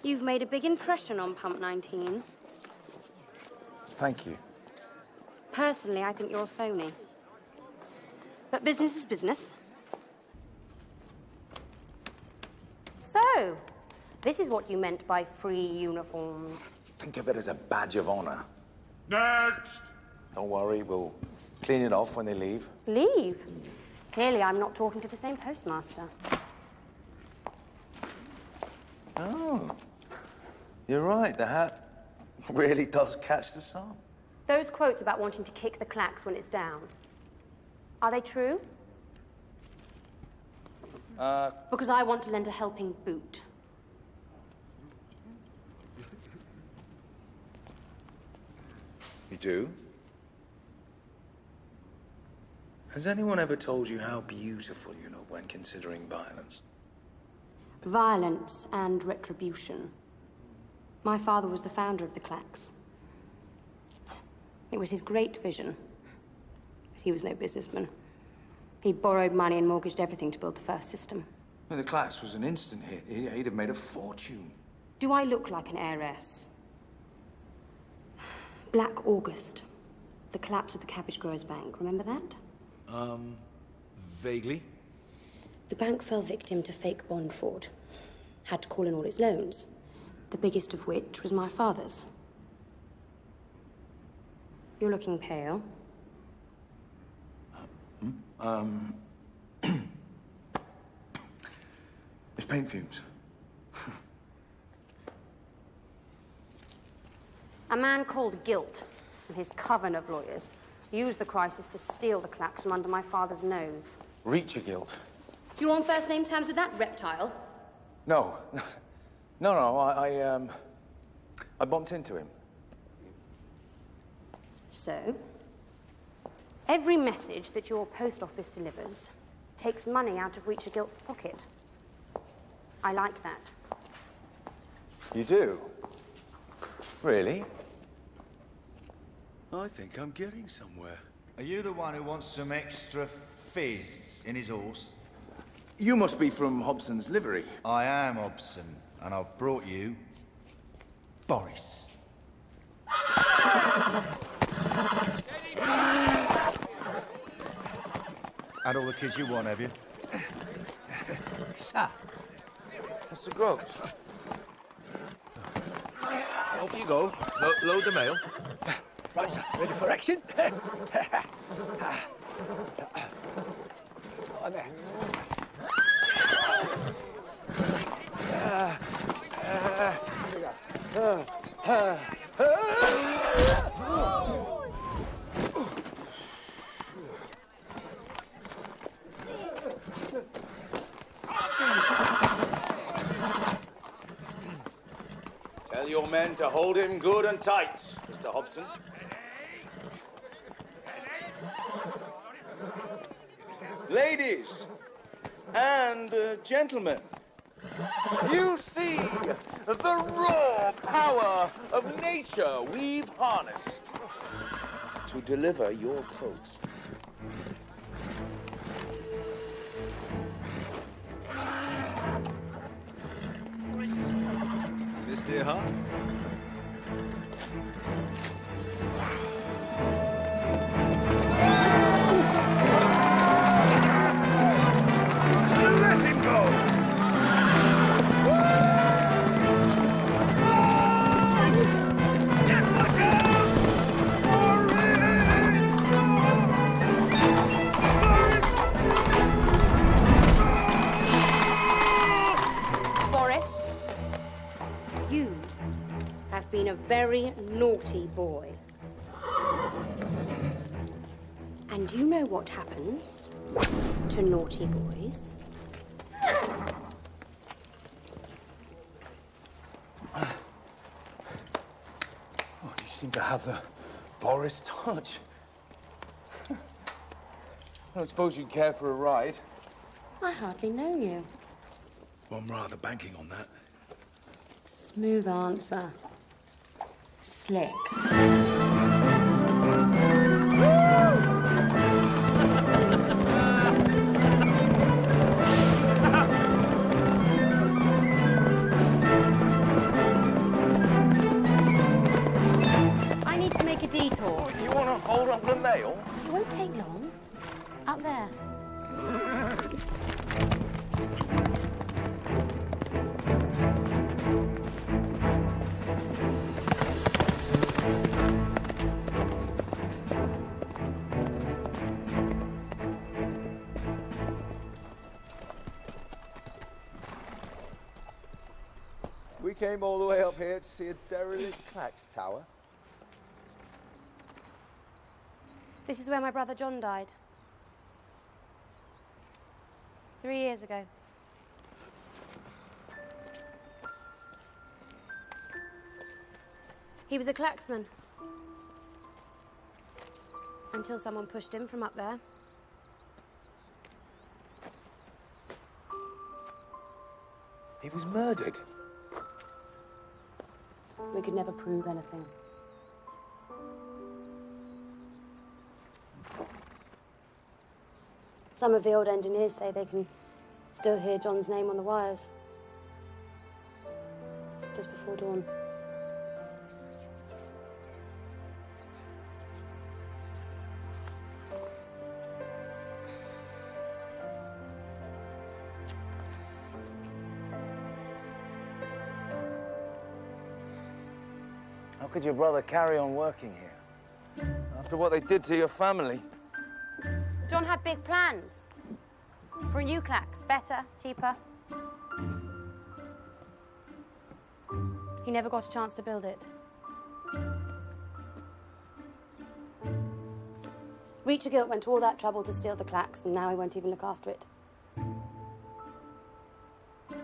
You've made a big impression on Pump 19. Thank you. Personally, I think you're a phony. But business is business. So, this is what you meant by free uniforms. Think of it as a badge of honor. Next! Don't worry, we'll clean it off when they leave. Leave? Clearly, I'm not talking to the same postmaster. Oh. You're right, the hat really does catch the sun. Those quotes about wanting to kick the clacks when it's down, are they true? Because I want to lend a helping boot. You do? Has anyone ever told you how beautiful you look when considering violence? Violence and retribution. My father was the founder of the clacks. It was his great vision. But he was no businessman. He borrowed money and mortgaged everything to build the first system. Well, the clacks was an instant hit. He'd have made a fortune. Do I look like an heiress? Black August. The collapse of the Cabbage Growers Bank. Remember that? Vaguely. The bank fell victim to fake bond fraud. Had to call in all its loans. The biggest of which was my father's. You're looking pale. It's paint fumes. A man called Guilt and his coven of lawyers used the crisis to steal the clacks from under my father's nose. Reach your guilt. You're on first name terms with that reptile? No. No, I bumped into him. So, every message that your post office delivers takes money out of Reacher Guilt's pocket. I like that. You do? Really? I think I'm getting somewhere. Are you the one who wants some extra fizz in his horse? You must be from Hobson's livery. I am Hobson, and I've brought you Boris. Had all the kids you want, have you? Sir. What's the grog? Off you go. Load the mail. Right, sir. Ready for action? On there. Tell your men to hold him good and tight, Mr. Hobson. Ladies and gentlemen, you see the raw power of nature we've harnessed to deliver your post. Miss Dearheart? Let him go! Boris, you have been a very naughty boy. And you know what happens to naughty boys? Oh, you seem to have the Boris touch. I don't suppose you'd care for a ride. I hardly know you. Well, I'm rather banking on that. Smooth answer. Slick. mail? It won't take long. Up there. We came all the way up here to see a derelict clacks tower. This is where my brother John died. 3 years ago. He was a clacksman. Until someone pushed him from up there. He was murdered. We could never prove anything. Some of the old engineers say they can still hear John's name on the wires. Just before dawn. How could your brother carry on working here? After what they did to your family? John had big plans. For a new clacks, better, cheaper. He never got a chance to build it. Reacher went to all that trouble to steal the clacks, and now he won't even look after it.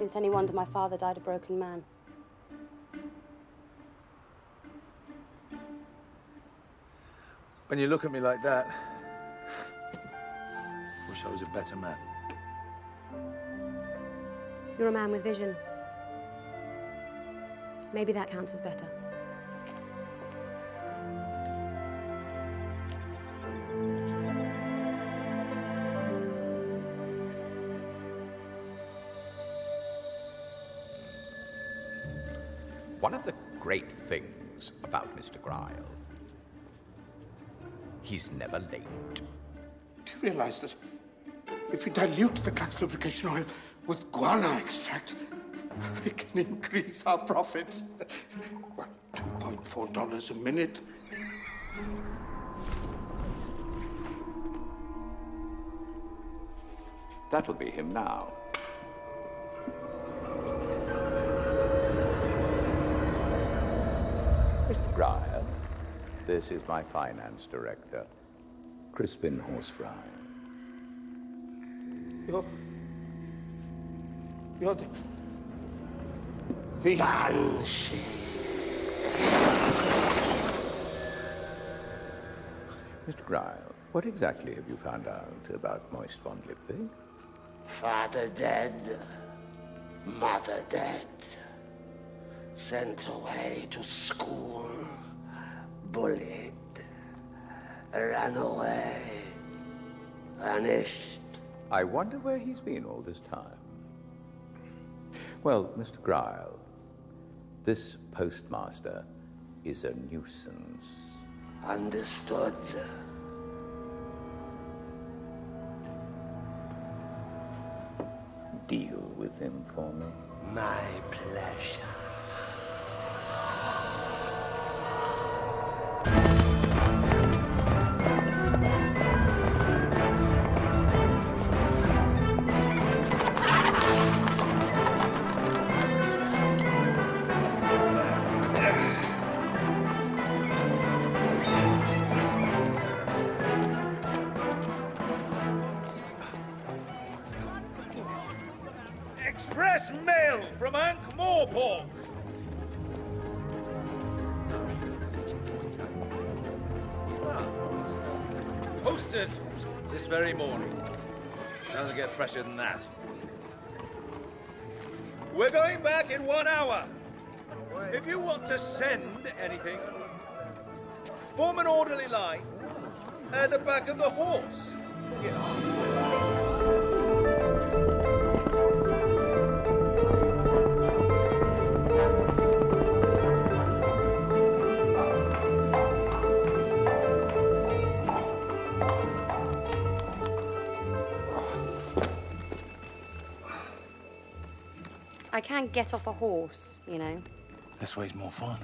Is it any wonder my father died a broken man? When you look at me like that, wish I was a better man. You're a man with vision. Maybe that counts as better. One of the great things about Mr. Gryle, he's never late. Do you realize that if we dilute the Clax lubrication oil with guano extract, we can increase our profits? Well, $2.4 a minute. That'll be him now. Mr. Gryle, this is my finance director, Crispin Horsefry. You're the Banshee. Mr. Gryle, what exactly have you found out about Moist von Lipwig? Father dead, mother dead. Sent away to school, bullied, ran away, vanished. I wonder where he's been all this time. Well, Mr. Gryle, this postmaster is a nuisance. Understood. Deal with him for me. My pleasure. Express mail from Ankh-Morpork. Posted this very morning. Doesn't get fresher than that. We're going back in 1 hour. If you want to send anything, form an orderly line at the back of the horse. I can get off a horse, you know. This way's more fun.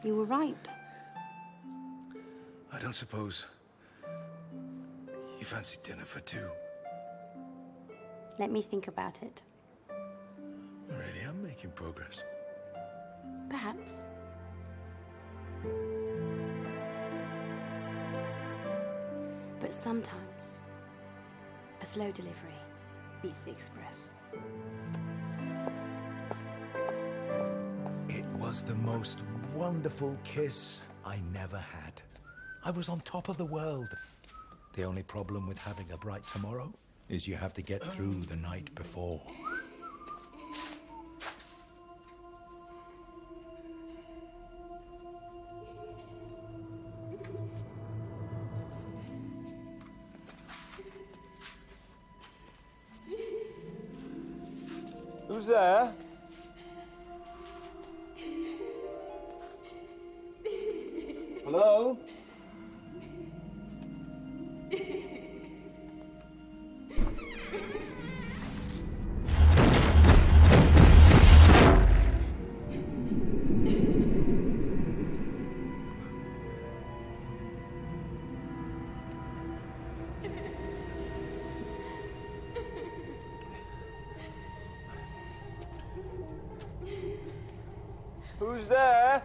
You were right. I don't suppose you fancy dinner for two. Let me think about it. I really am making progress. Perhaps. But sometimes, a slow delivery beats the express. It was the most wonderful kiss I never had. I was on top of the world. The only problem with having a bright tomorrow is you have to get through the night before. Who's there? Hello? Who's there?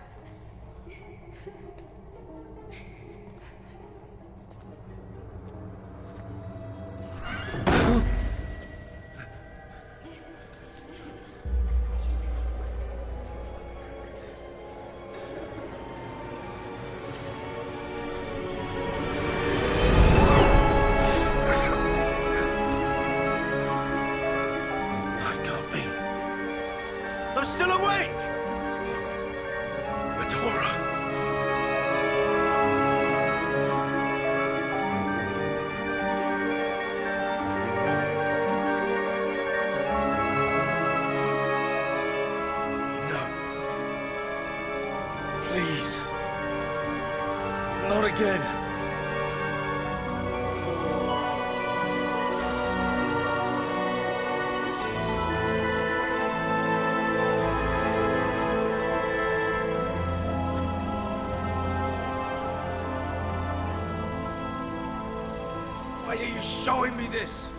I can't be. I'm still awake! Please. Not again. Why are you showing me this?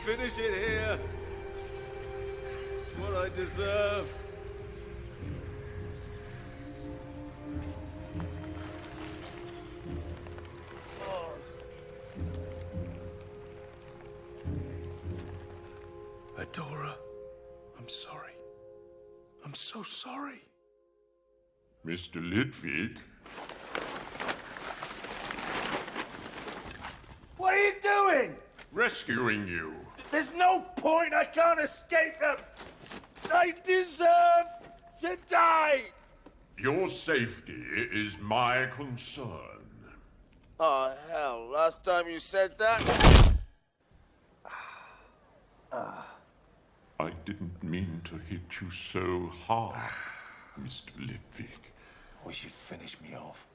Finish it here. It's what I deserve. Dora, I'm sorry. I'm so sorry. Mr. Lipwig? What are you doing? Rescuing you. There's no point. I can't escape them. I deserve to die. Your safety is my concern. Oh, hell. Last time you said that... I didn't mean to hit you so hard, Mr. Lipwig. Wish you'd finish me off.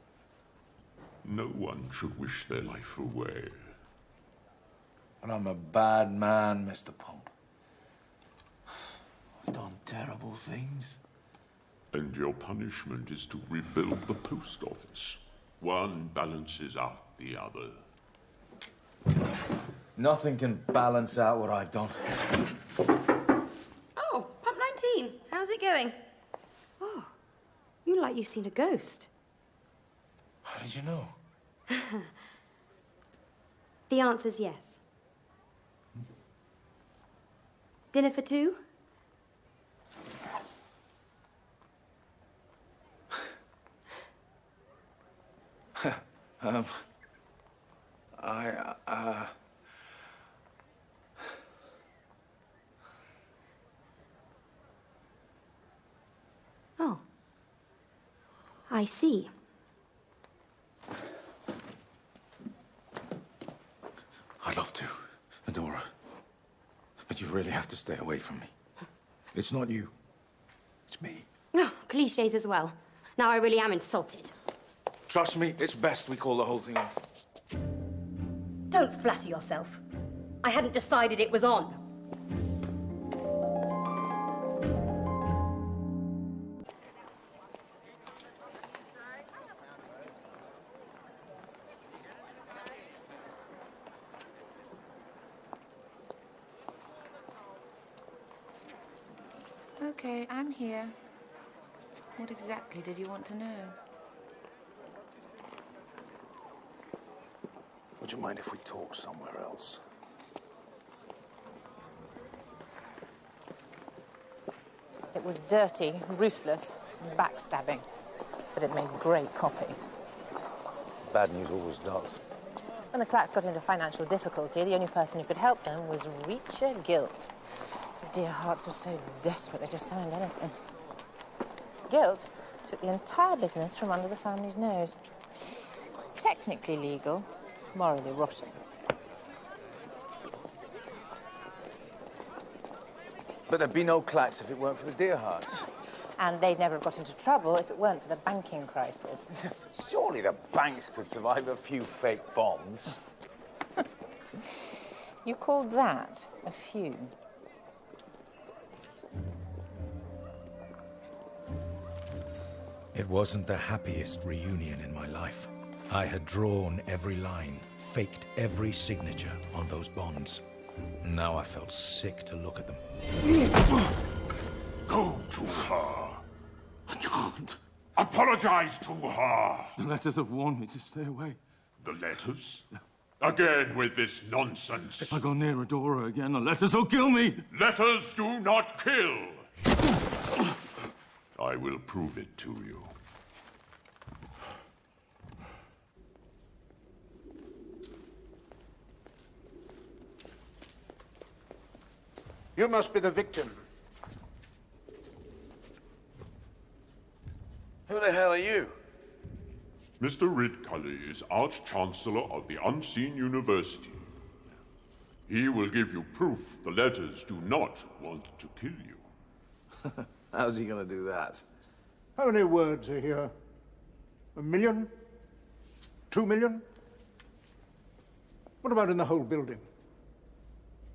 No one should wish their life away. But I'm a bad man, Mr. Pump. I've done terrible things. And your punishment is to rebuild the post office. One balances out the other. Nothing can balance out what I've done. Oh, Pump 19. How's it going? Oh, you look like you've seen a ghost. How did you know? The answer's yes. Dinner for two? Oh. I see. I'd love to, Adora. But you really have to stay away from me. It's not you. It's me. Oh, cliches as well. Now I really am insulted. Trust me, it's best we call the whole thing off. Don't flatter yourself. I hadn't decided it was on. Okay, I'm here. What exactly did you want to know? Would you mind if we talk somewhere else? It was dirty, ruthless, backstabbing, but it made great copy. Bad news always does. When the Clacks got into financial difficulty, the only person who could help them was Reacher Guilt. Dear hearts were so desperate they just signed anything. Guilt took the entire business from under the family's nose. Technically legal, morally rotten. But there'd be no Clacks if it weren't for the Dear Hearts. And they'd never have got into trouble if it weren't for the banking crisis. Surely the banks could survive a few fake bombs. You called that a few? It wasn't the happiest reunion in my life. I had drawn every line, faked every signature on those bonds. Now I felt sick to look at them. Go to her. I can't. Apologize to her. The letters have warned me to stay away. The letters? Again with this nonsense. If I go near Adora again, the letters will kill me. Letters do not kill. I will prove it to you. You must be the victim. Who the hell are you? Mr. Ridcully is Arch-Chancellor of the Unseen University. He will give you proof the letters do not want to kill you. How's he gonna do that? How many words are here? 1 million? 2 million? What about in the whole building?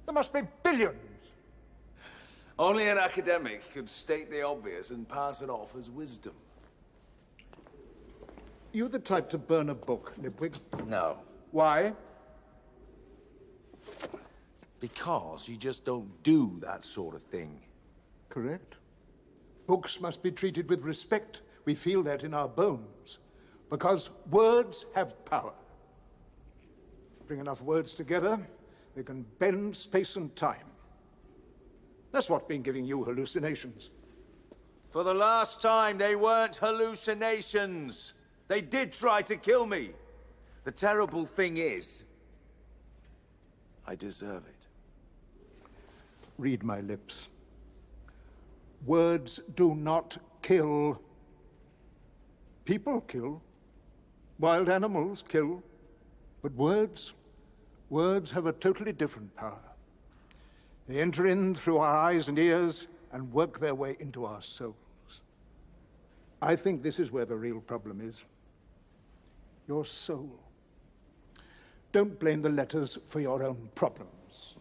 There must be billions. Only an academic could state the obvious and pass it off as wisdom. You the type to burn a book, Lipwig? No. Why? Because you just don't do that sort of thing. Correct. Books must be treated with respect. We feel that in our bones. Because words have power. Bring enough words together, they can bend space and time. That's what's been giving you hallucinations. For the last time, they weren't hallucinations. They did try to kill me. The terrible thing is, I deserve it. Read my lips. Words do not kill. People kill. Wild animals kill. But words have a totally different power. They enter in through our eyes and ears and work their way into our souls. I think this is where the real problem is. Your soul. Don't blame the letters for your own problems.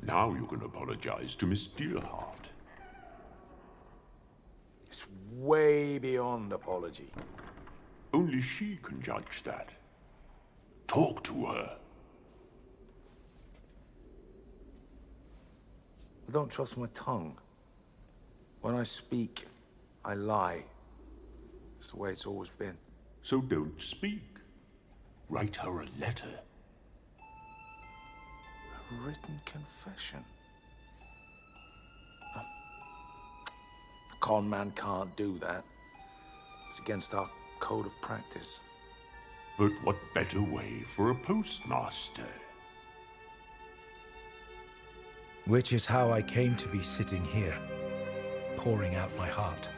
Now you can apologize to Miss Dearheart. It's way beyond apology. Only she can judge that. Talk to her. I don't trust my tongue. When I speak, I lie. It's the way it's always been. So don't speak. Write her a letter. A written confession. A con man can't do that. It's against our code of practice. But what better way for a postmaster? Which is how I came to be sitting here, pouring out my heart.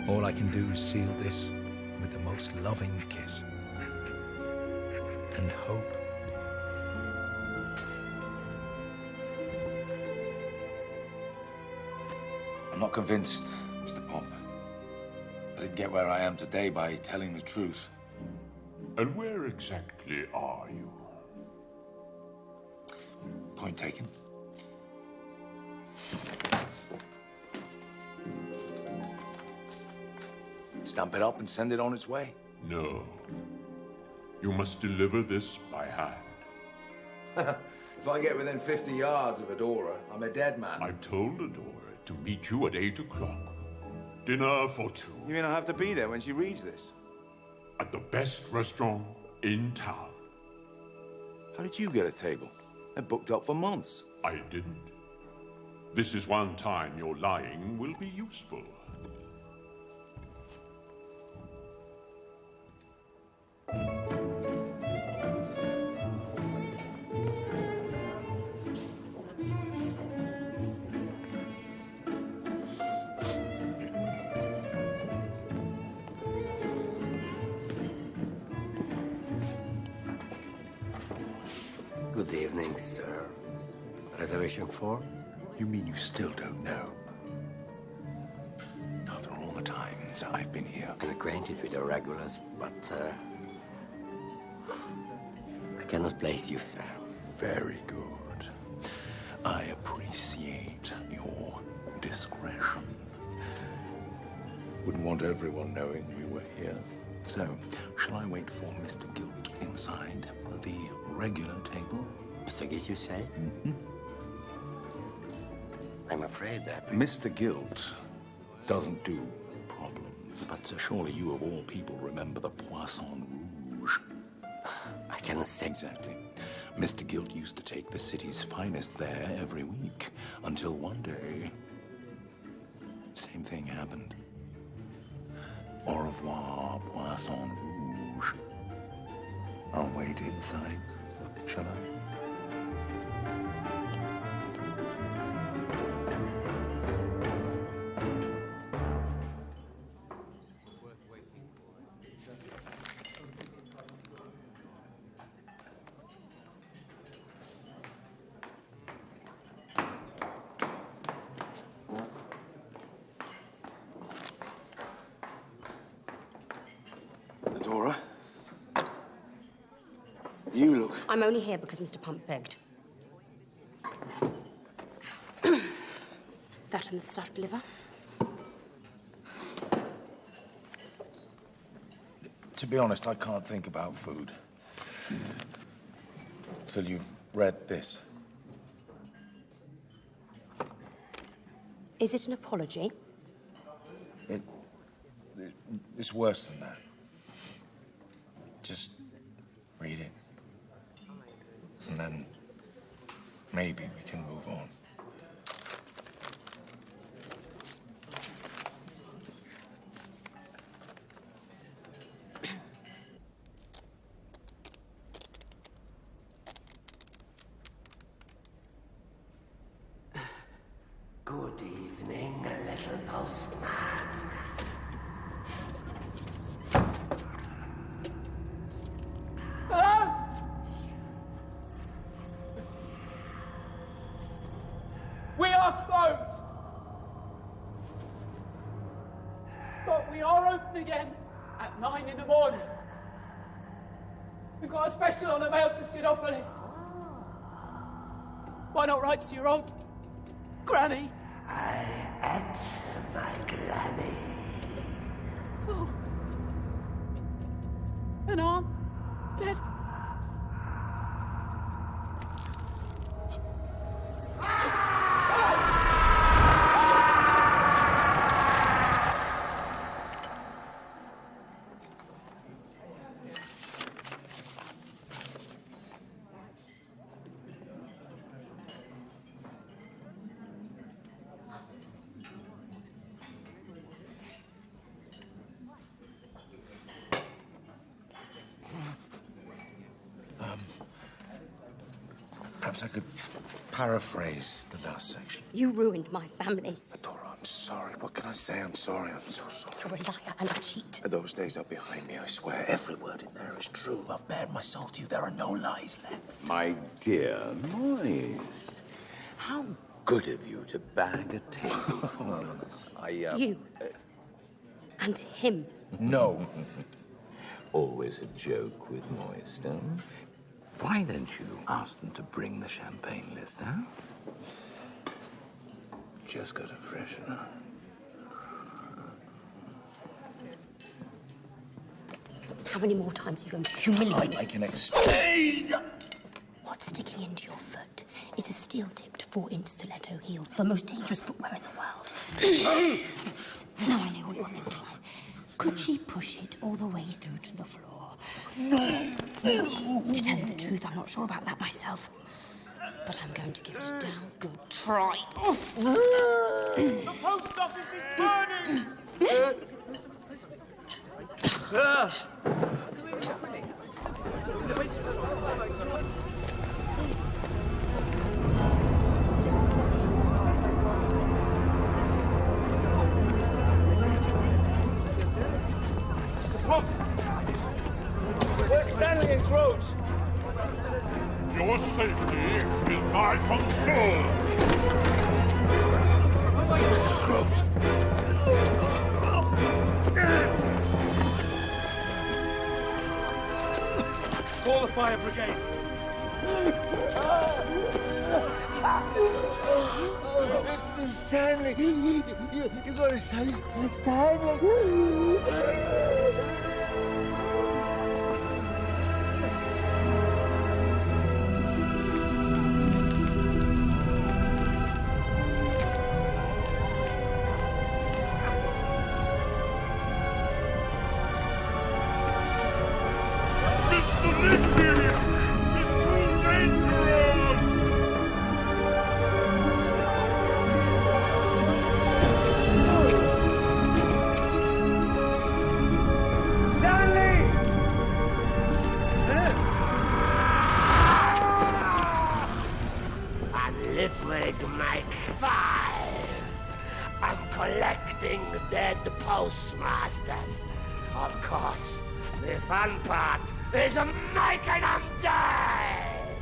All I can do is seal this with the most loving kiss. And hope. I'm not convinced, Mr. Pomp. I didn't get where I am today by telling the truth. And where exactly are you? Point taken. Stamp it up and send it on its way. No. You must deliver this by hand. If I get within 50 yards of Adora, I'm a dead man. I've told Adora to meet you at 8 o'clock. Dinner for 2. You mean I have to be there when she reads this? At the best restaurant in town. How did you get a table? I booked up for months. I didn't. This is one time your lying will be useful. Good evening, sir. Reservation for? You mean you still don't know? After all the time that I've been here. I'm acquainted with the regulars, but I cannot place you, sir. Very good. I appreciate your discretion. Wouldn't want everyone knowing we were here. So, shall I wait for Mr. Gilt inside the regular table? Mr. Gilt, you say? Mm-hmm. I'm afraid that... Mr. Gilt doesn't do problems. But surely you of all people remember the Poisson Rouge. I cannot say... Exactly. Mr. Gilt used to take the city's finest there every week, until one day, same thing happened. Au revoir, Poisson Rouge. I'll wait inside, shall I? Adora? You look... I'm only here because Mr. Pump begged. That and the stuffed liver. To be honest, I can't think about food. Till you've read this. Is it an apology? It's worse than that. Just read it. and then maybe we can move on. Good evening, little postman. Hello? We are closed. But we are open again at 9 in the morning. We've got a special on the mail to Sidopolis. Why not write to your old granny? I ate my granny. Oh. An arm dead. Perhaps I could paraphrase the last section. You ruined my family. Adora, I'm sorry. What can I say? I'm sorry. I'm so sorry. You're a liar and a cheat. Those days are behind me, I swear. Every word in there is true. I've bared my soul to you. There are no lies left. My dear Moist, how good of you to bag a table. You. And him. No. Always a joke with Moist, huh? Why don't you ask them to bring the champagne list, huh? Just got to freshen up. How many more times are you going to humiliate me? I can explain. What's sticking into your foot is a steel-tipped 4-inch stiletto heel, the most dangerous footwear in the world. Now I know what you're thinking. Could she push it all the way through to the floor? No. To tell you the truth, I'm not sure about that myself. But I'm going to give it a damn good try. The post office is burning! Mr. Pop! Where's Stanley and Groves? Your safety is my concern. Mr. Groves. Call the fire brigade. Mr. Stanley! You gotta say Stanley! Lipwig, Mike 5. I'm collecting dead postmasters. Of course, the fun part is making them dead.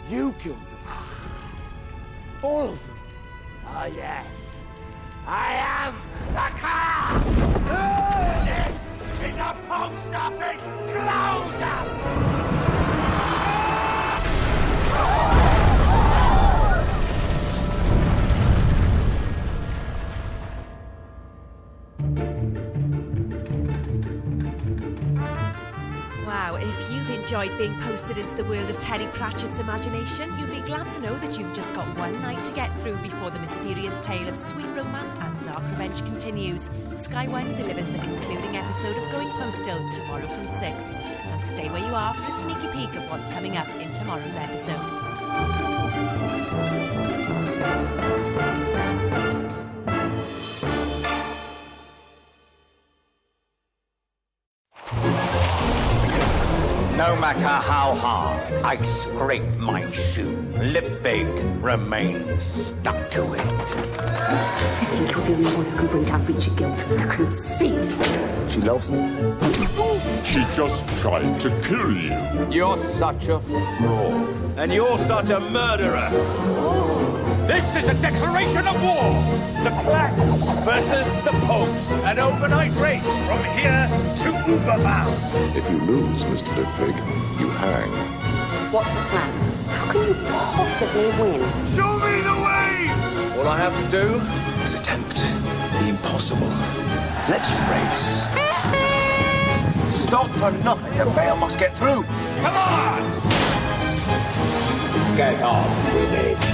You killed them. All of them. Oh, yes. I am the cast! This is a post office close-up! Wow, Now, if you've enjoyed being posted into the world of Terry Pratchett's imagination, you'll be glad to know that you've just got one night to get through before the mysterious tale of sweet romance and dark revenge continues. Sky One delivers the concluding episode of Going Postal tomorrow from 6. And stay where you are for a sneaky peek of what's coming up in tomorrow's episode. No matter how hard I scrape my shoe, Lipwig remains stuck to it. I think you're the only one who can bring down Richard Guild. The conceit. She loves me. She just tried to kill you. You're such a fraud. And you're such a murderer. This is a declaration of war! The Clacks versus the Popes. An overnight race from here to Uberbound. If you lose, Mr. Lipwig, you hang. What's the plan? How can you possibly win? Show me the way! All I have to do is attempt the impossible. Let's race. Stop for nothing. The mail must get through. Come on! Get on with it.